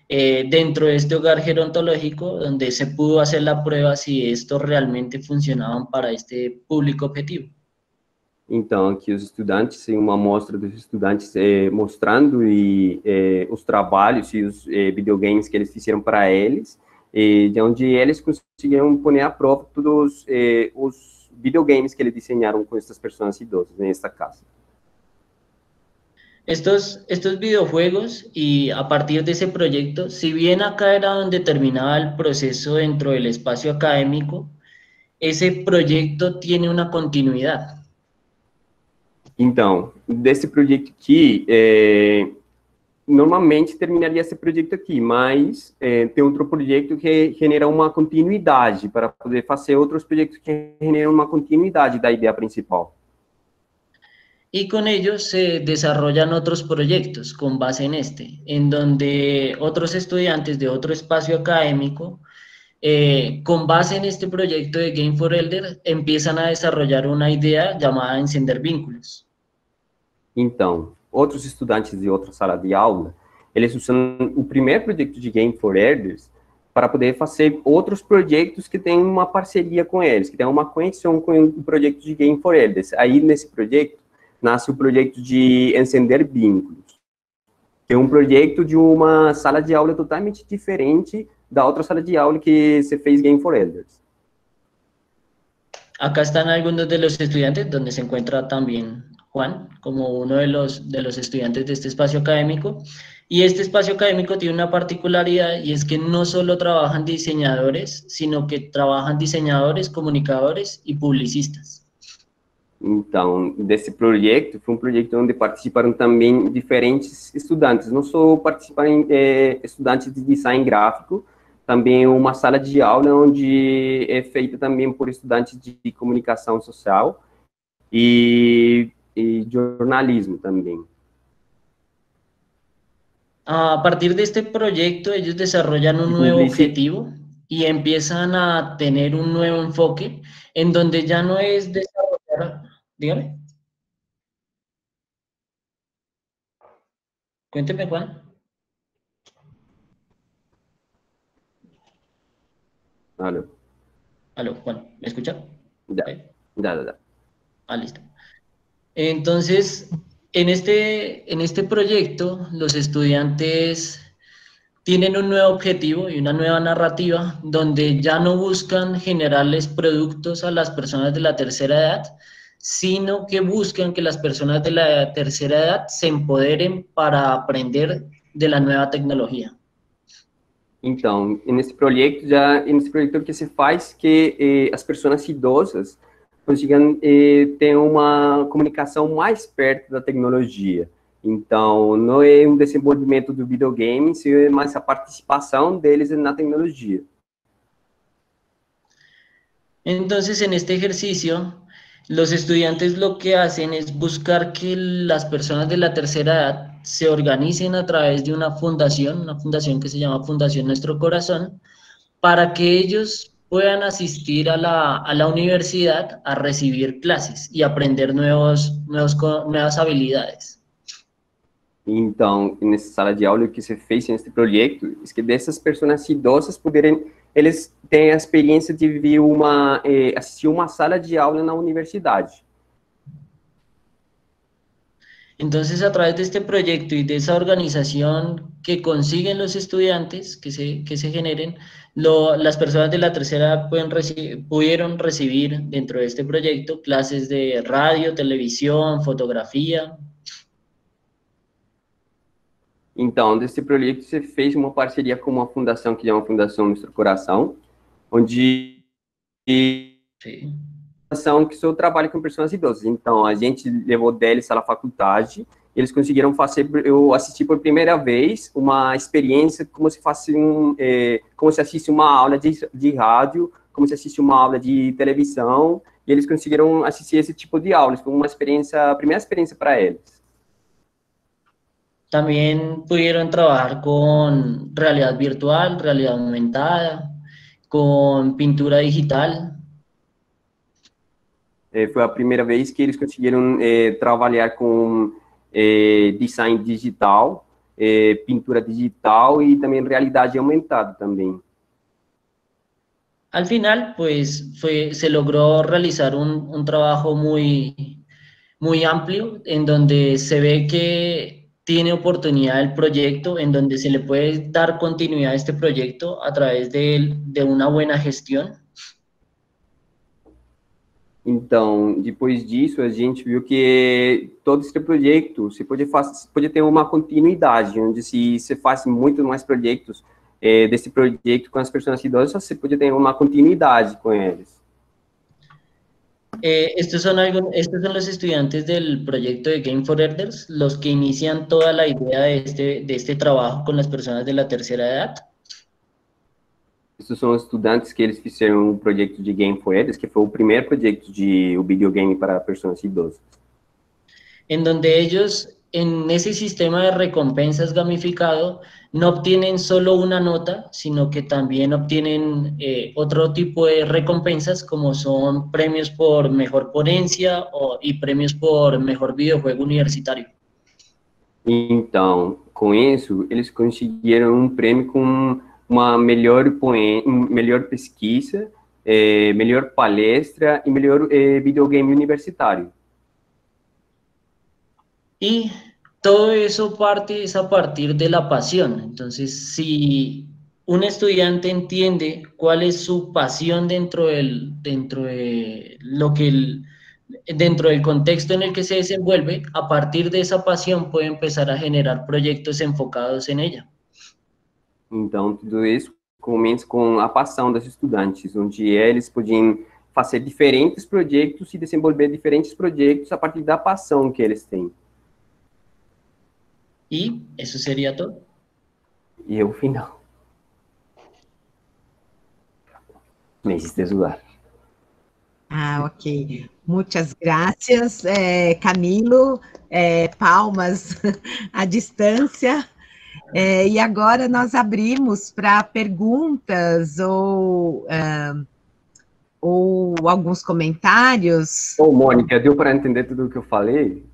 dentro de este hogar gerontológico, donde se pudo hacer la prueba si estos realmente funcionaban para este público objetivo. Então, aqui os estudantes, tem uma amostra dos estudantes mostrando os trabalhos e os videogames que eles fizeram para eles, de onde eles conseguiram pôr à prova todos os videogames que eles desenharam com essas pessoas idosas nesta casa. Estos videojuegos, y a partir de ese proyecto, si bien acá era donde terminaba el proceso dentro del espacio académico, ese proyecto tiene una continuidad. Então, desse projeto aqui, normalmente terminaria esse projeto aqui, mas tem outro projeto que genera uma continuidade, para poder fazer outros projetos que generam uma continuidade da ideia principal. Y con ellos se desarrollan otros proyectos con base en este, en donde otros estudiantes de otro espacio académico, con base en este proyecto de Game for Elders, empiezan a desarrollar una idea llamada encender vínculos. Então, outros estudantes de outra sala de aula, eles usam o primeiro projeto de Game for Elders para poder fazer outros projetos que têm uma parceria com eles, que têm uma conexão com o projeto de Game for Elders. Aí, nesse projeto, nasce o projeto de encender vínculos, que é um projeto de uma sala de aula totalmente diferente da outra sala de aula que se fez Game for Elders. Acá están algunos de los estudiantes, donde se encuentra también Juan, como uno de los estudiantes de este espacio académico. Y este espacio académico tiene una particularidad, y es que no solo trabajan diseñadores, sino que trabajan diseñadores, comunicadores y publicistas. Então, desse projeto, foi um projeto onde participaram também diferentes estudantes, não só participaram estudantes de design gráfico, também uma sala de aula onde é feita também por estudantes de comunicação social e jornalismo também. A partir de este proyecto, ellos desarrollan un nuevo objetivo y empiezan a tener un nuevo enfoque, en donde ya no es desarrollar... Dígame. Cuénteme, Juan. Aló, Juan, ¿me escucha? Ya, ¿Okay? ya. Ah, listo. Entonces, en este proyecto, los estudiantes tienen un nuevo objetivo y una nueva narrativa, donde ya no buscan generarles productos a las personas de la tercera edad, sino que buscan que las personas de la tercera edad se empoderen para aprender de la nueva tecnología. Então, nesse projeto o que se faz que as pessoas idosas consigam ter uma comunicação mais perto da tecnologia. Então, não é um desenvolvimento do videogame, mas a participação deles na tecnologia. Entonces, en este ejercicio, los estudiantes lo que hacen es buscar que las personas de la tercera edad se organicen a través de una fundación que se llama Fundación Nuestro Corazón, para que ellos puedan asistir a la universidad a recibir clases y aprender nuevas habilidades. Então, nessa sala de aula, o que você fez nesse projeto é que dessas pessoas idosas eles têm a experiência de ver assistir uma sala de aula na universidade. Entonces, a través de este proyecto y de esa organización que consiguen los estudiantes que se generen, las personas de la tercera edad pudieron recibir dentro de este proyecto clases de radio, televisión, fotografía. Então, desse projeto, você fez uma parceria com uma fundação que é uma Fundação Nuestro Coração, onde Sim. que só trabalha com pessoas idosas. Então, a gente levou deles à faculdade, e eles conseguiram fazer, eu assisti por primeira vez uma experiência como se fosse como se assiste uma aula de rádio, como se assiste uma aula de televisão, e eles conseguiram assistir esse tipo de aulas. Foi uma experiência, a primeira experiência para eles. También pudieron trabajar con realidad virtual, realidad aumentada, con pintura digital. Foi a primeira vez que eles conseguiram trabalhar com design digital, pintura digital e também realidade aumentada também. Al final, pues, se logró realizar un trabajo muy amplio, en donde se ve que tiene oportunidad el proyecto, en donde se le puede dar continuidad a este proyecto a través de una buena gestión. Então, depois disso, a gente viu que todo esse projeto se pode ter uma continuidade, onde se faz muito mais projetos desse projeto com as pessoas idosas, você pode ter uma continuidade com eles. Estos son los estudiantes del proyecto de Game for Elders, los que inician toda la idea de este trabajo con las personas de la tercera edad. Esses são os estudantes que eles fizeram um projeto de Game for Elders, que foi o primeiro projeto de videogame para pessoas idosas. En donde ellos, en ese sistema de recompensas gamificado, no obtienen solo una nota, sino que también obtienen otro tipo de recompensas, como son premios por mejor ponencia y premios por mejor videojuego universitario. Então, com isso, eles conseguiram um prêmio com uma melhor pesquisa, melhor palestra e melhor videogame universitário. Y todo eso es a partir de la pasión. Entonces, si un estudiante entiende cuál es su pasión dentro del contexto en el que se desenvuelve, a partir de esa pasión puede empezar a generar proyectos enfocados en ella. Então, tudo isso começa com a paixão dos estudantes, onde eles podiam fazer diferentes projetos e desenvolver diferentes projetos a partir da paixão que eles têm. Y eso sería todo. E o final. Me hiciste sudar. Ah, ok. Muitas graças, Camilo. Palmas à distância. E agora nós abrimos para perguntas ou alguns comentários. Ô, Mônica, deu para entender tudo o que eu falei?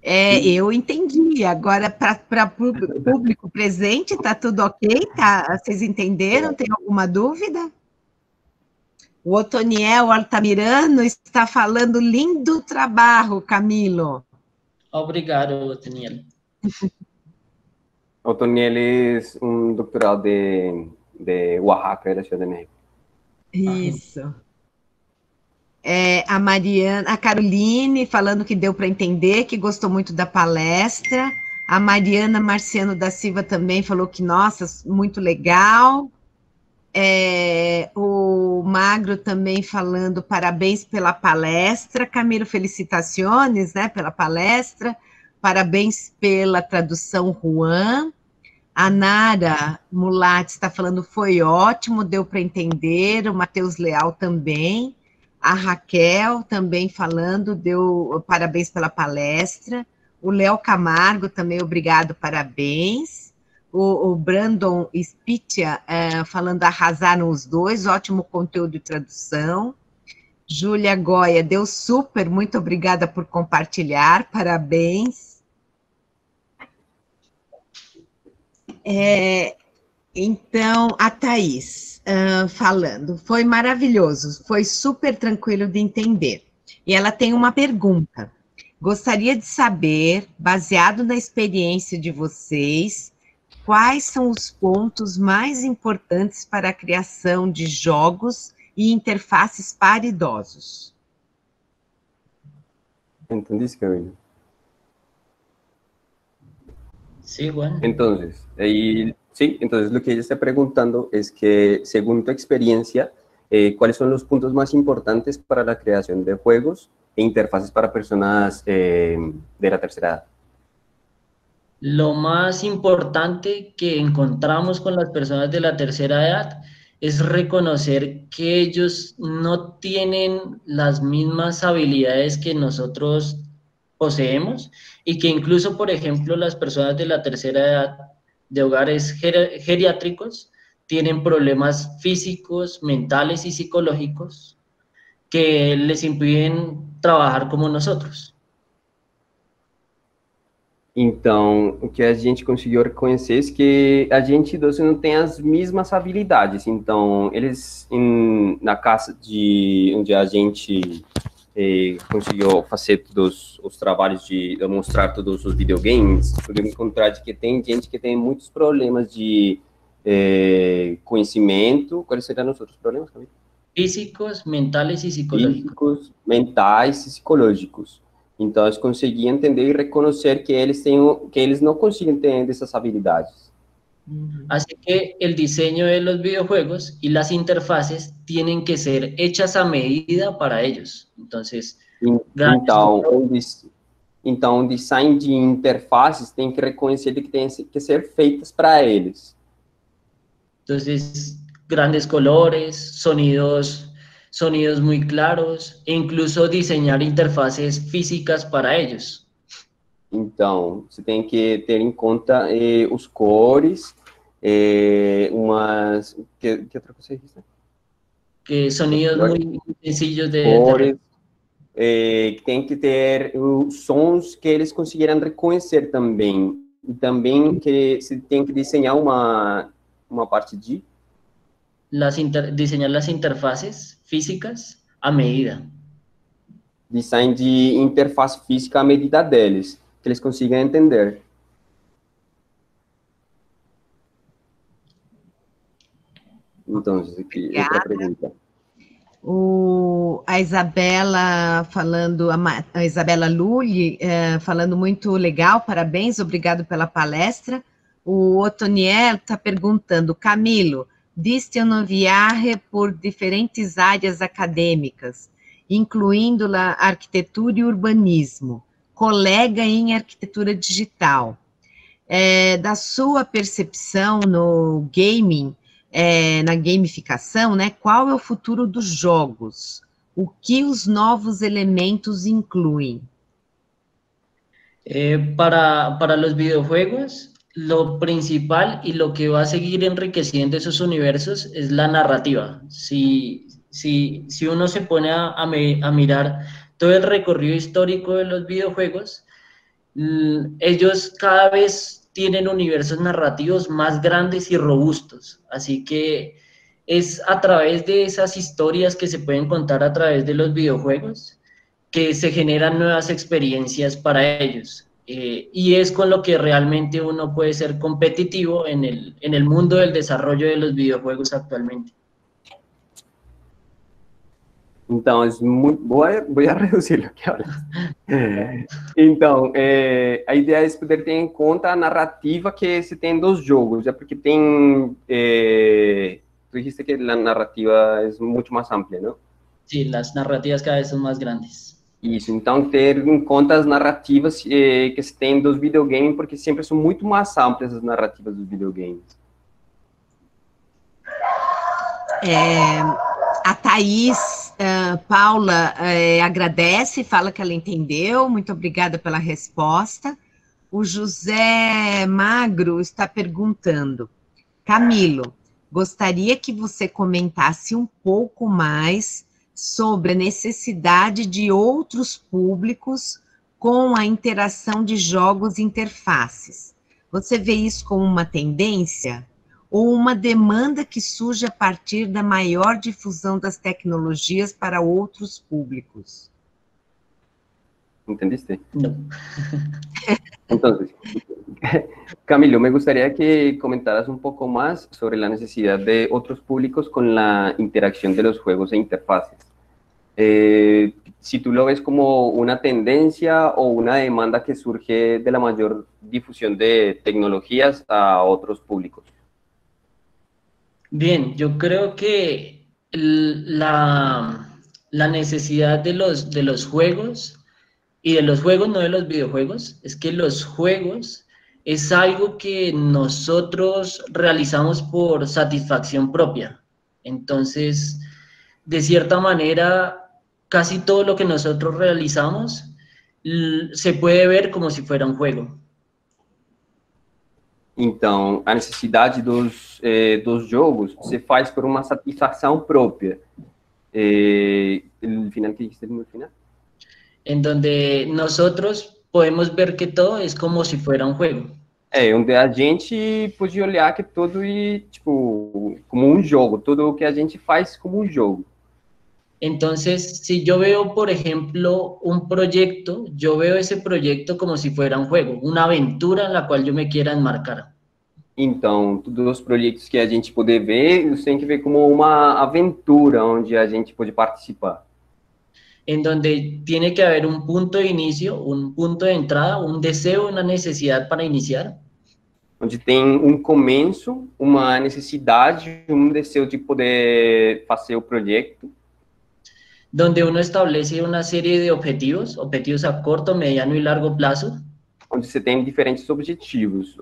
Eu entendi. Agora, para o público presente, está tudo ok? Tá? Vocês entenderam? Tem alguma dúvida? O Otoniel Altamirano está falando lindo trabalho, Camilo. Obrigado, Otoniel. Otoniel é um doctoral de Oaxaca, da Ciudad de México. Isso. A Caroline falando que deu para entender, que gostou muito da palestra. A Mariana Marciano da Silva também falou que, nossa, muito legal. O Magro também falando parabéns pela palestra. Camilo, felicitações, né, pela palestra. Parabéns pela tradução, Juan. A Nara Mulatti está falando, foi ótimo, deu para entender. O Matheus Leal também. A Raquel também falando, deu parabéns pela palestra. O Léo Camargo também, obrigado, parabéns. o Brandon Spitia falando arrasaram os dois, ótimo conteúdo de tradução. Júlia Goya, deu super, muito obrigada por compartilhar, parabéns. Então, a Thaís falando, foi maravilhoso, foi super tranquilo de entender. E ela tem uma pergunta. Gostaria de saber, baseado na experiência de vocês, quais são os pontos mais importantes para a criação de jogos e interfaces para idosos? ¿Entendiste, Camilo? Sí, Juan. Entonces, sí, entonces lo que ella está preguntando es que, según tu experiencia, ¿cuáles son los puntos más importantes para la creación de juegos e interfaces para personas de la tercera edad? Lo más importante que encontramos con las personas de la tercera edad es reconocer que ellos no tienen las mismas habilidades que nosotros poseemos y que incluso, por ejemplo, las personas de la tercera edad de hogares geriátricos tienen problemas físicos, mentales y psicológicos que les impiden trabalhar como nós outros. Então, o que a gente conseguiu reconhecer é que a gente idoso não tem as mesmas habilidades. Então, eles, na casa onde a gente conseguiu fazer todos os trabalhos de mostrar todos os videogames, podemos encontrar de que tem gente que tem muitos problemas de conhecimento. Quais seriam os outros problemas, Camilo? Físicos, mentais e psicológicos. Físicos, mentais e psicológicos. Então, eles conseguiam entender e reconhecer que eles não conseguem ter essas habilidades. Así que el diseño de los videojuegos y las interfaces tienen que ser hechas a medida para ellos. Entonces, então, o design de interfaces tem que reconhecer que tem que ser feitas para eles. Entonces, grandes colores, sonidos muy claros, e incluso diseñar interfaces físicas para ellos. Então, você tem que ter em conta os cores, que outra coisa é isso? Que sonidos muy sencillos de cores, que tem que ter os sons que eles conseguiram reconhecer também. E também que você tem que desenhar uma parte de diseñar las interfaces físicas a medida. Design de interface física à medida deles, que eles consigam entender. Então, aqui, outra pergunta. A Isabela falando, a Isabela Lully, falando muito legal, parabéns, obrigado pela palestra. O Otoniel está perguntando, Camilo, diste no viaje por diferentes áreas acadêmicas, incluindo a arquitetura e urbanismo, colega em arquitetura digital. Da sua percepção no gaming, na gamificação, né, qual é o futuro dos jogos? O que os novos elementos incluem? Para los videojuegos, lo principal y lo que va a seguir enriqueciendo esos universos es la narrativa. Si uno se pone a mirar todo el recorrido histórico de los videojuegos, ellos cada vez tienen universos narrativos más grandes y robustos. Así que es a través de esas historias que se pueden contar a través de los videojuegos que se generan nuevas experiencias para ellos. Y es con lo que realmente uno puede ser competitivo en el mundo del desarrollo de los videojuegos actualmente. Então, vou reduzir aqui, olha. Então, a ideia é poder ter em conta a narrativa que se tem dos jogos, já porque tem... tu dijiste que a narrativa é muito mais ampla, não? Sim, as narrativas cada vez são mais grandes. Isso, então ter em conta as narrativas que se tem dos videogames, porque sempre são muito mais amplas as narrativas dos videogames. A Thaís Paula agradece, fala que ela entendeu, muito obrigada pela resposta. O José Magro está perguntando, Camilo, gostaria que você comentasse um pouco mais sobre a necessidade de outros públicos com a interação de jogos e interfaces. Você vê isso como uma tendência ou uma demanda que surge a partir da maior difusão das tecnologias para outros públicos? ¿Entendiste? No. Entonces, Camilo, me gustaría que comentaras un poco más sobre la necesidad de otros públicos con la interacción de los juegos e interfaces. Si tú lo ves como una tendencia o una demanda que surge de la mayor difusión de tecnologías a otros públicos. Bien, yo creo que la necesidad de los juegos, y de los juegos, no de los videojuegos, es que los juegos es algo que nosotros realizamos por satisfacción propia. Entonces, de cierta manera, casi todo lo que nosotros realizamos se puede ver como si fuera um jogo. Então, a necessidade dos jogos se faz por uma satisfação própria. ¿El final que dijiste no final? En donde nosotros podemos ver que todo es como si fuera un juego. Onde a gente pode olhar que tudo tipo, como um jogo, tudo o que a gente faz como um jogo. Entonces, si yo veo, por ejemplo, un proyecto, yo veo ese proyecto como si fuera un juego, una aventura en la cual yo me quiera enmarcar. Então, todos os projetos que a gente poder ver, você tem que ver como uma aventura onde a gente pode participar. En donde tiene que haber un punto de inicio, un punto de entrada, un deseo, una necesidad para iniciar. Onde tem começo, uma necessidade, desejo de poder fazer o projeto. Donde uno establece una serie de objetivos a corto, mediano y largo plazo. Onde você tem diferentes objetivos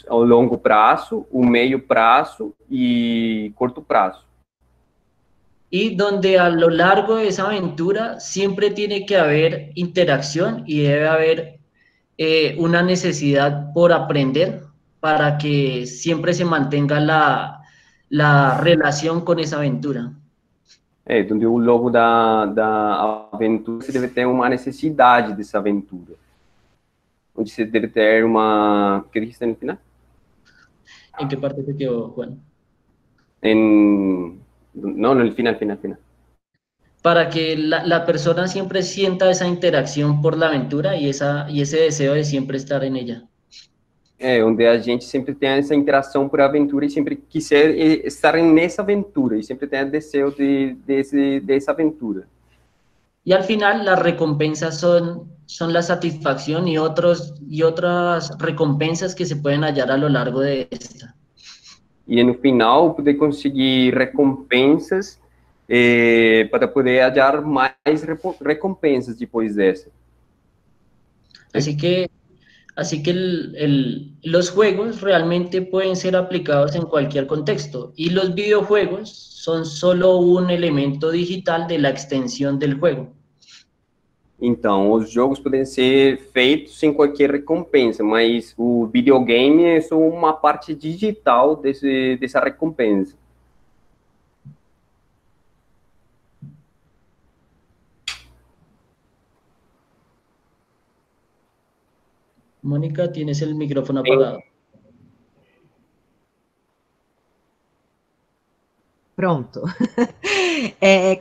ao longo prazo, o meio prazo e curto prazo. Y donde a lo largo de esa aventura siempre tiene que haber interacción y debe haber una necesidad por aprender para que siempre se mantenga la relación con esa aventura. Donde ao longo da aventura você deve ter uma necessidade dessa aventura. Onde você deve ter uma... O que dijiste no final? ¿En qué parte te quedó, Juan? No, el final. Para que la persona siempre sienta esa interacción por la aventura y ese deseo de siempre estar en ella. Onde a gente sempre tem essa interação por aventura e sempre quiser estar nessa aventura e sempre tem o desejo dessa aventura. Y al final las recompensas son la satisfacción y otras recompensas que se pueden hallar a lo largo de esta. E no final poder conseguir recompensas para poder hallar mais recompensas depois dessa. Así que los juegos realmente pueden ser aplicados en cualquier contexto y los videojuegos son solo un elemento digital de la extensión del juego. Então, os jogos podem ser feitos sem qualquer recompensa, mas o videogame é só uma parte digital dessa recompensa. Mónica, tienes el micrófono apagado. Pronto.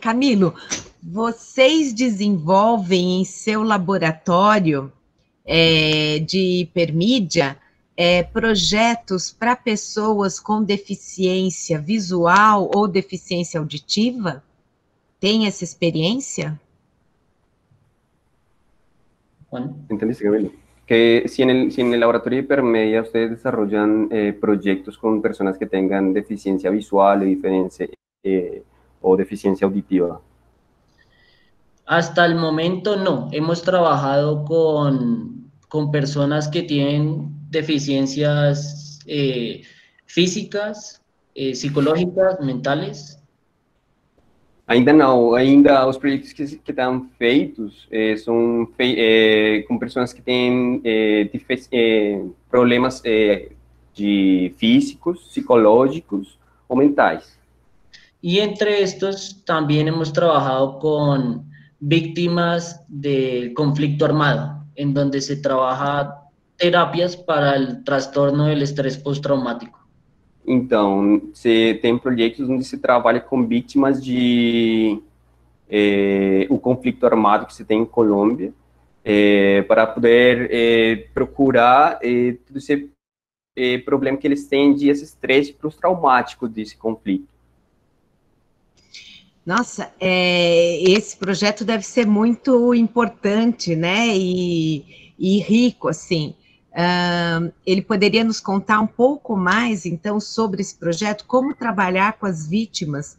Camilo, vocês desenvolvem em seu laboratório de hipermídia projetos para pessoas com deficiência visual ou deficiência auditiva? Tem essa experiência? Juan. ¿Entendiste, Camilo? Que si en el laboratorio de hipermedia ustedes desarrollan proyectos con personas que tengan deficiencia visual o deficiencia auditiva. Hasta el momento no. Hemos trabajado con personas que tienen deficiencias físicas, psicológicas, mentales. Ainda não, ainda os projetos que estão feitos são com pessoas que têm problemas de físicos, psicológicos ou mentais. Y entre estos también hemos trabajado con víctimas del conflicto armado, en donde se trabaja terapias para el trastorno del estrés postraumático. Então, você tem projetos onde se trabalha com vítimas de o conflito armado que se tem em Colômbia, para poder procurar todo esse problema que eles têm de esse estresse pós-traumático desse conflito. Nossa, esse projeto deve ser muito importante, né, e rico, assim. Ele poderia nos contar um pouco mais, então, sobre esse projeto, como trabalhar com as vítimas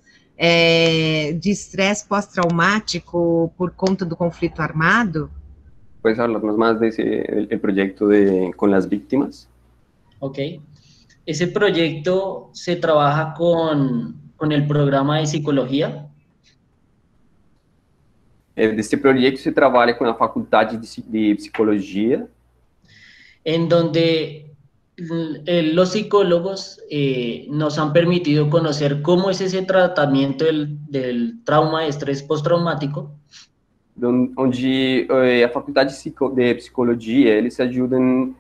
de estresse pós-traumático por conta do conflito armado? ¿Puedes hablarnos más de el proyecto con las víctimas? Ok. Ese proyecto se trabaja con el programa de psicología. Desse projeto se trabalha com a faculdade de psicologia, en donde los psicólogos nos han permitido conocer cómo es ese tratamiento del trauma de estrés postraumático. Onde a faculdade de psicologia, eles ajudam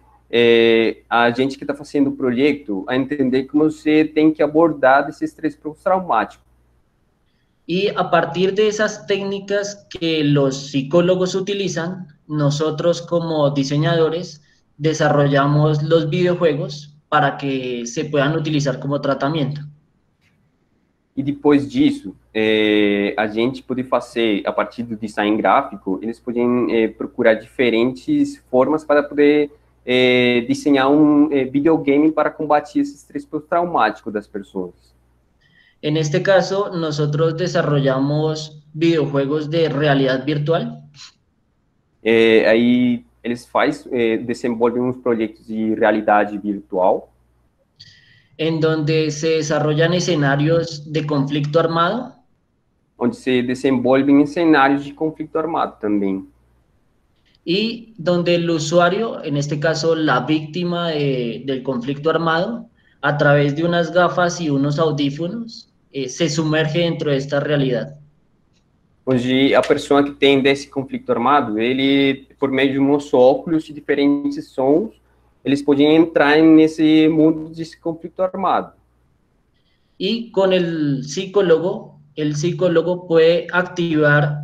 a gente que está fazendo o projeto a entender como você tem que abordar esse estresse pós-traumático. Y a partir de esas técnicas que los psicólogos utilizan, nosotros como diseñadores desarrollamos los videojuegos para que se puedan utilizar como tratamiento. E depois disso, a gente pode fazer, a partir do design gráfico, eles podem procurar diferentes formas para poder desenhar um videogame para combater esse estresse pós-traumático das pessoas. En este caso, nosotros desarrollamos videojuegos de realidad virtual. Aí eles desenvolvem uns projetos de realidade virtual, en donde se desarrollan escenarios de conflicto armado. Onde se desenvolvem cenários de conflito armado também. Y donde el usuario, en este caso la víctima del conflicto armado, a través de unas gafas y unos audífonos, se sumerge dentro de esta realidad. Onde a pessoa que tem desse conflito armado, ele, por meio de uns óculos de diferentes sons, eles podem entrar nesse mundo desse conflito armado. Y con el psicólogo puede activar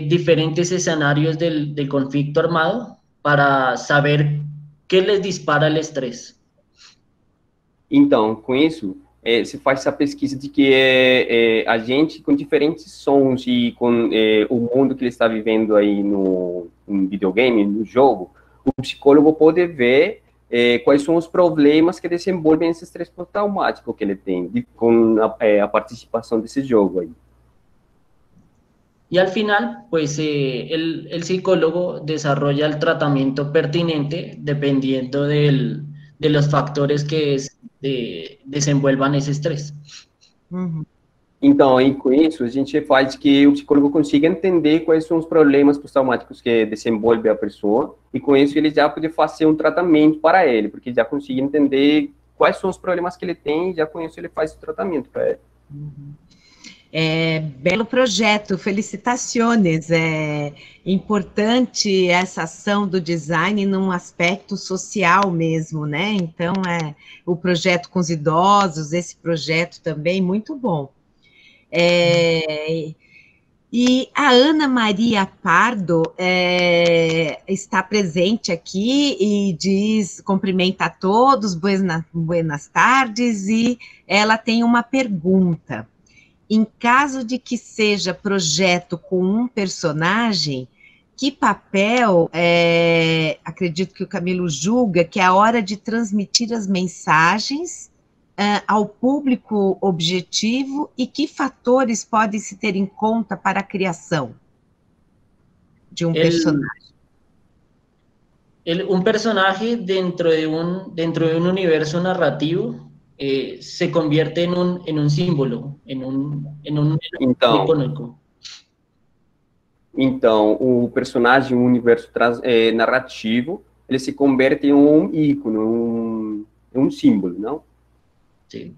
diferentes escenarios del conflicto armado para saber qué les dispara el estrés. Então, com isso, se faz essa pesquisa de que a gente, com diferentes sons e com o mundo que ele está vivendo aí no videogame, no jogo, o psicólogo pode ver quais são os problemas que desenvolvem esse estresse pós-traumático que ele tem com a participação desse jogo aí. Y al final, pues el psicólogo desarrolla el tratamiento pertinente dependiendo de los factores que desenvolvam esse estresse. Uhum. Então, aí, com isso, a gente faz que o psicólogo consiga entender quais são os problemas pós-traumáticos que desenvolve a pessoa, e com isso ele já pode fazer um tratamento para ele, porque já consegue entender quais são os problemas que ele tem, e já com isso ele faz o tratamento para ele. Uhum. Belo projeto, felicitações, é importante essa ação do design num aspecto social mesmo, né, então o projeto com os idosos, esse projeto também, muito bom. E a Ana Maria Pardo está presente aqui e cumprimenta a todos, buenas tardes, e ela tem uma pergunta. Em caso de que seja projeto com um personagem, que papel, acredito que o Camilo julga, que é a hora de transmitir as mensagens ao público objetivo e que fatores podem se ter em conta para a criação de um personagem? Un personaje dentro de un universo narrativo se convierte en un símbolo, en un Então, icônico. então, o personagem, o universo narrativo, ele se converte em um ícone, um símbolo, não? Sí.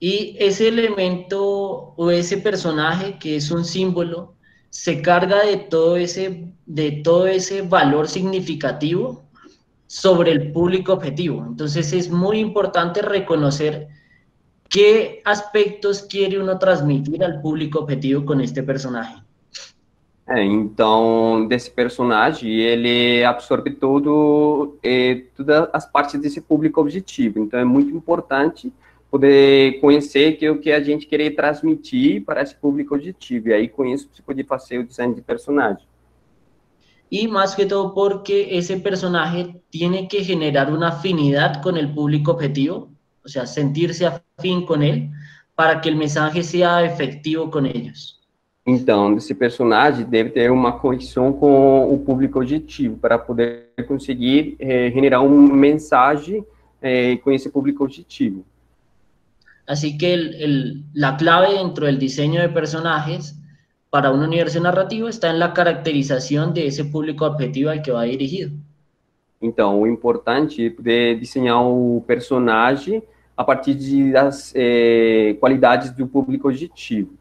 Y ese elemento o ese personaje que es un símbolo se carga de todo ese valor significativo sobre el público objetivo. Entonces es muy importante reconocer qué aspectos quiere uno transmitir al público objetivo con este personaje. Então, desse personagem, ele absorve todas as partes desse público objetivo. Então, é muito importante poder conhecer o que a gente querer transmitir para esse público objetivo. E aí, com isso, você pode fazer o design de personagem. Y más que todo porque ese personaje tiene que generar una afinidad con el público objetivo, o sea, sentirse afín con él, para que el mensaje sea efectivo con ellos. Então, esse personagem deve ter uma conexão com o público objetivo para poder conseguir generar uma mensagem com esse público objetivo. Así que la clave dentro del diseño de personajes para un universo narrativo está en la caracterización de ese público objetivo al que va dirigido. Então, o importante é poder desenhar o personagem a partir das qualidades do público objetivo.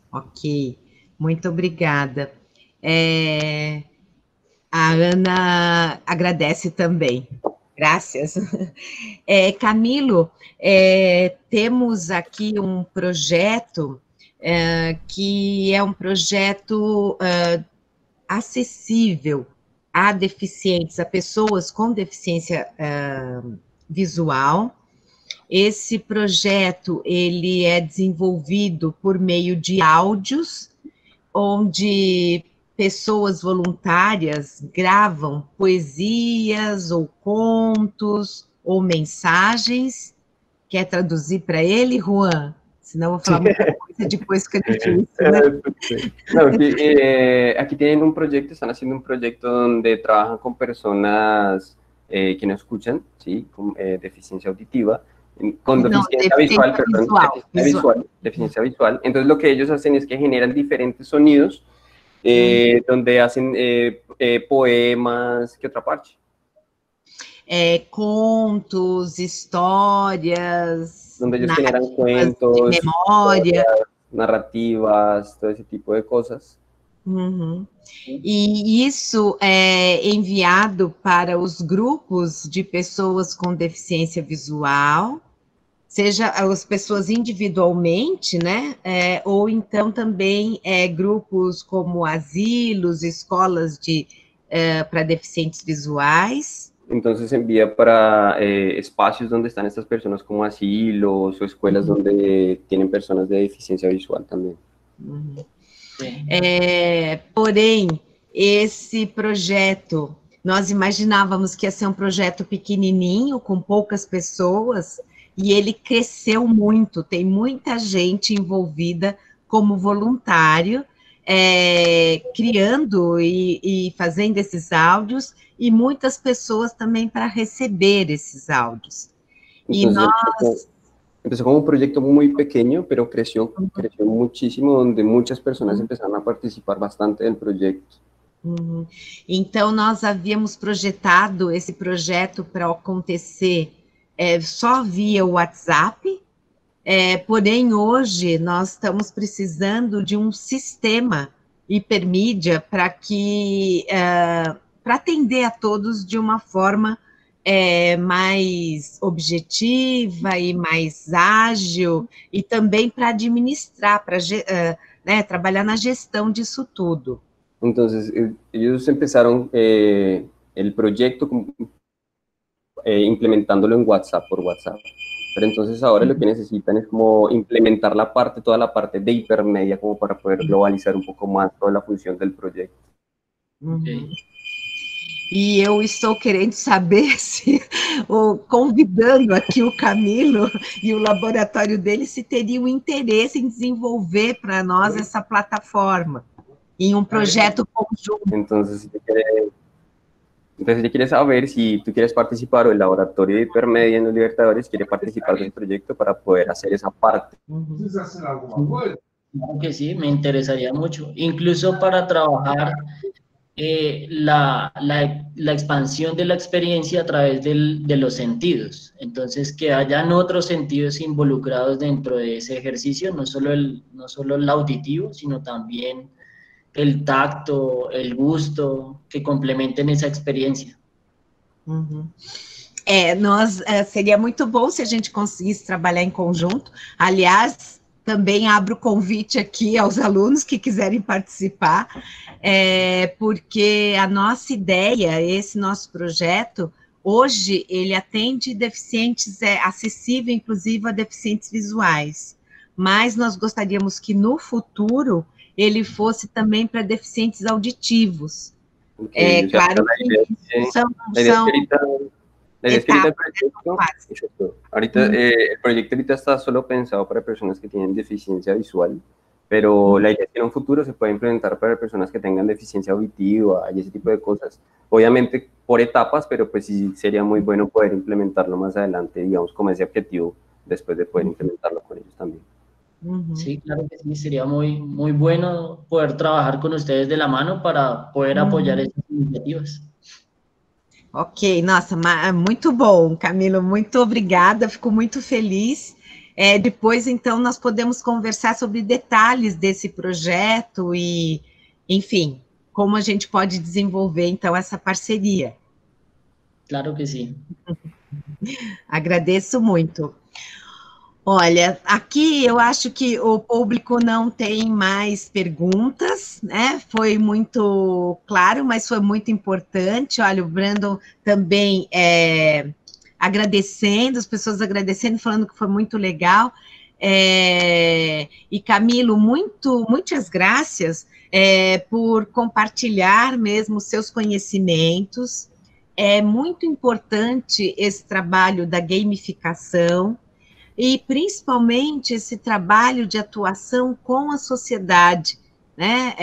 Ok, muito obrigada. A Ana agradece também. Graças. Camilo, temos aqui um projeto que é um projeto acessível a deficientes, a pessoas com deficiência visual. Esse projeto, ele é desenvolvido por meio de áudios, onde pessoas voluntárias gravam poesias ou contos ou mensagens. Quer traduzir para ele, Juan? Senão eu vou falar muita coisa depois que é difícil, né? Não, aqui tem um projeto, estão fazendo um projeto onde trabalham com pessoas que não escutam, sim, com deficiência auditiva, con deficiencia visual, perdón, deficiencia visual. Entonces lo que ellos hacen es que generan diferentes sonidos donde hacen poemas, ¿qué otra parte? Contos, histórias, donde ellos generan cuentos, de memória, narrativas, todo ese tipo de cosas. Uhum. E isso é enviado para os grupos de pessoas com deficiência visual, seja as pessoas individualmente, né, ou então também grupos como asilos, escolas para deficientes visuais. Então, se envia para espaços onde estão essas pessoas, como asilos ou escolas onde têm pessoas de deficiência visual também. Uhum. Porém, esse projeto, nós imaginávamos que ia ser um projeto pequenininho, com poucas pessoas, e ele cresceu muito, tem muita gente envolvida como voluntário, criando e fazendo esses áudios, e muitas pessoas também para receber esses áudios. Então, nós... Empezó como un proyecto muy pequeño, pero creció muchísimo, donde muchas personas empezaron a participar bastante del proyecto. Então, nós havíamos projetado esse projeto para acontecer só via WhatsApp, porém, hoje, nós estamos precisando de um sistema hipermídia para atender a todos de uma forma mais objetiva e mais ágil, e também para administrar, para trabalhar na gestão disso tudo. Então, eles começaram o projeto implementándolo em WhatsApp, por WhatsApp. Pero entonces ahora lo que necesitan es como implementar toda la parte de hipermedia, como para poder globalizar un poco más toda la función del proyecto. Okay. E eu estou querendo saber convidando aqui o Camilo e o laboratório dele, se teria um interesse em desenvolver para nós essa plataforma. em um projeto conjunto. Entonces, yo quería saber si tú quieres participar o el laboratorio de Hipermedia en los Libertadores quiere participar del proyecto para poder hacer esa parte. Claro que sí, me interesaría mucho, incluso para trabajar la expansión de la experiencia a través de los sentidos. Entonces, que hayan otros sentidos involucrados dentro de ese ejercicio, no solo el auditivo, sino también el tacto, el gusto, que complementen essa experiência. Seria muito bom se a gente conseguisse trabalhar em conjunto. Aliás, também abro o convite aqui aos alunos que quiserem participar, porque a nossa ideia, esse nosso projeto, hoje ele atende deficientes, acessível inclusive a deficientes visuais, mas nós gostaríamos que no futuro ele fosse também para deficientes auditivos. Claro que são ahorita el proyecto ahorita está solo pensado para personas que tienen deficiencia visual, pero la idea es que en un futuro se pueda implementar para personas que tengan deficiencia auditiva y ese tipo de cosas. Obviamente por etapas, pero pues sí sería muy bueno poder implementarlo más adelante, digamos, como ese objetivo, después de poder implementarlo con ellos también. Sí, claro que sí, sería muy, muy bueno poder trabajar con ustedes de la mano para poder apoyar essas iniciativas. Ok, nossa, muito bom, Camilo, muito obrigada, fico muito feliz. Depois, então, nós podemos conversar sobre detalhes desse projeto e, enfim, como a gente pode desenvolver, então, essa parceria. Claro que sim. Agradeço muito. Olha, aqui eu acho que o público não tem mais perguntas, né? Foi muito claro, mas foi muito importante. Olha, o Brandon também agradecendo, as pessoas agradecendo, falando que foi muito legal. E Camilo, muitas graças por compartilhar mesmo seus conhecimentos. É muito importante esse trabalho da gamificação, e principalmente esse trabalho de atuação com a sociedade, né?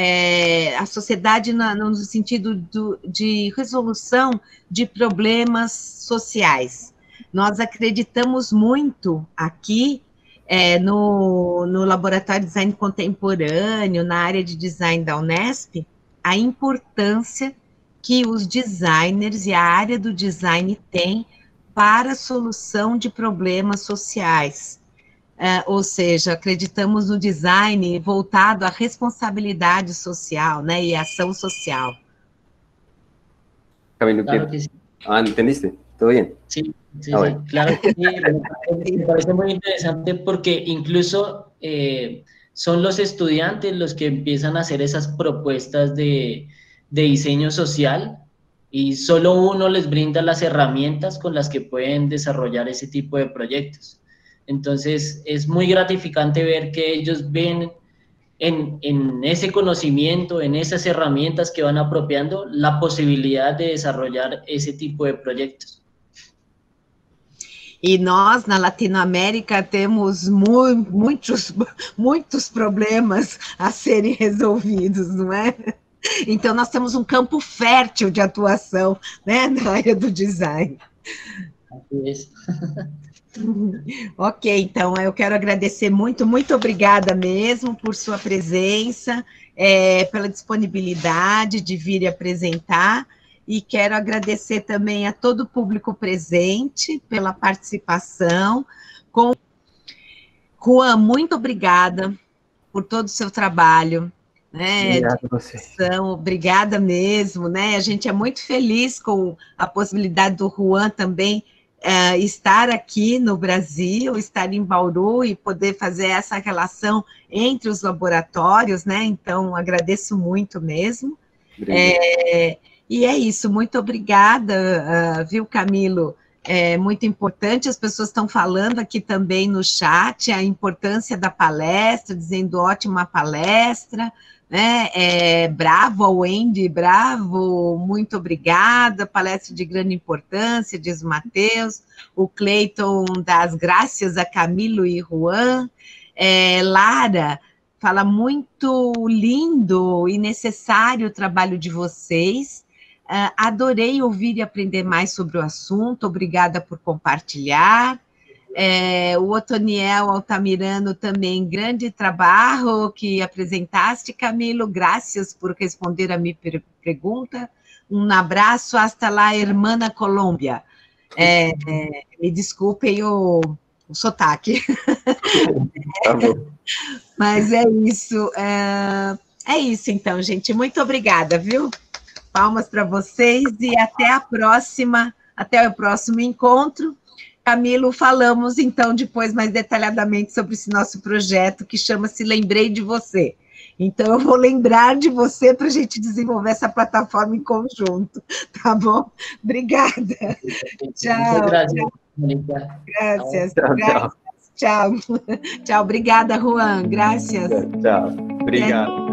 A sociedade no sentido de resolução de problemas sociais. Nós acreditamos muito aqui no Laboratório de Design Contemporâneo, na área de design da Unesp, a importância que os designers e a área do design têm para a solução de problemas sociais. Ou seja, acreditamos no design voltado à responsabilidade social, né, e ação social. Camilo, claro que sí. ¿Entendiste? ¿Todo bien? Sí, claro que sí. Me parece muy interesante porque incluso son los estudiantes los que empiezan a hacer esas propuestas de diseño social, y solo uno les brinda las herramientas con las que pueden desarrollar ese tipo de proyectos. Entonces, es muy gratificante ver que ellos ven en ese conocimiento, en esas herramientas que van apropiando, la posibilidad de desarrollar ese tipo de proyectos. E nós, na Latinoamérica, temos muitos problemas a serem resolvidos, não é? Então, nós temos um campo fértil de atuação, né, na área do design. Ok, então, eu quero agradecer muito obrigada mesmo por sua presença, pela disponibilidade de vir e apresentar, e quero agradecer também a todo o público presente pela participação. Juan, muito obrigada por todo o seu trabalho. Obrigada mesmo, né? A gente é muito feliz com a possibilidade do Juan também estar aqui no Brasil, estar em Bauru e poder fazer essa relação entre os laboratórios, né? Então, agradeço muito mesmo. E é isso, muito obrigada, viu, Camilo? É muito importante, as pessoas estão falando aqui também no chat a importância da palestra, dizendo ótima palestra, né? Bravo ao Wendy, bravo, muito obrigada, palestra de grande importância, diz o Matheus, o Cleiton dá as graças a Camilo e Juan, Lara fala muito lindo e necessário o trabalho de vocês. Adorei ouvir e aprender mais sobre o assunto, obrigada por compartilhar. O Otoniel Altamirano também, grande trabalho que apresentaste, Camilo, graças por responder a minha pergunta. Um abraço, hasta lá, hermana Colômbia. Me desculpem o sotaque. Tá bom. Mas é isso. É isso, então, gente. Muito obrigada, viu? Palmas para vocês e até a próxima, até o próximo encontro. Camilo, falamos, então, depois mais detalhadamente sobre esse nosso projeto que chama-se Lembrei de Você. Então, eu vou lembrar de você para a gente desenvolver essa plataforma em conjunto, tá bom? Obrigada. Tchau. Graças. Tchau. Tchau. Obrigada, Juan. Graças. Tchau. Obrigado.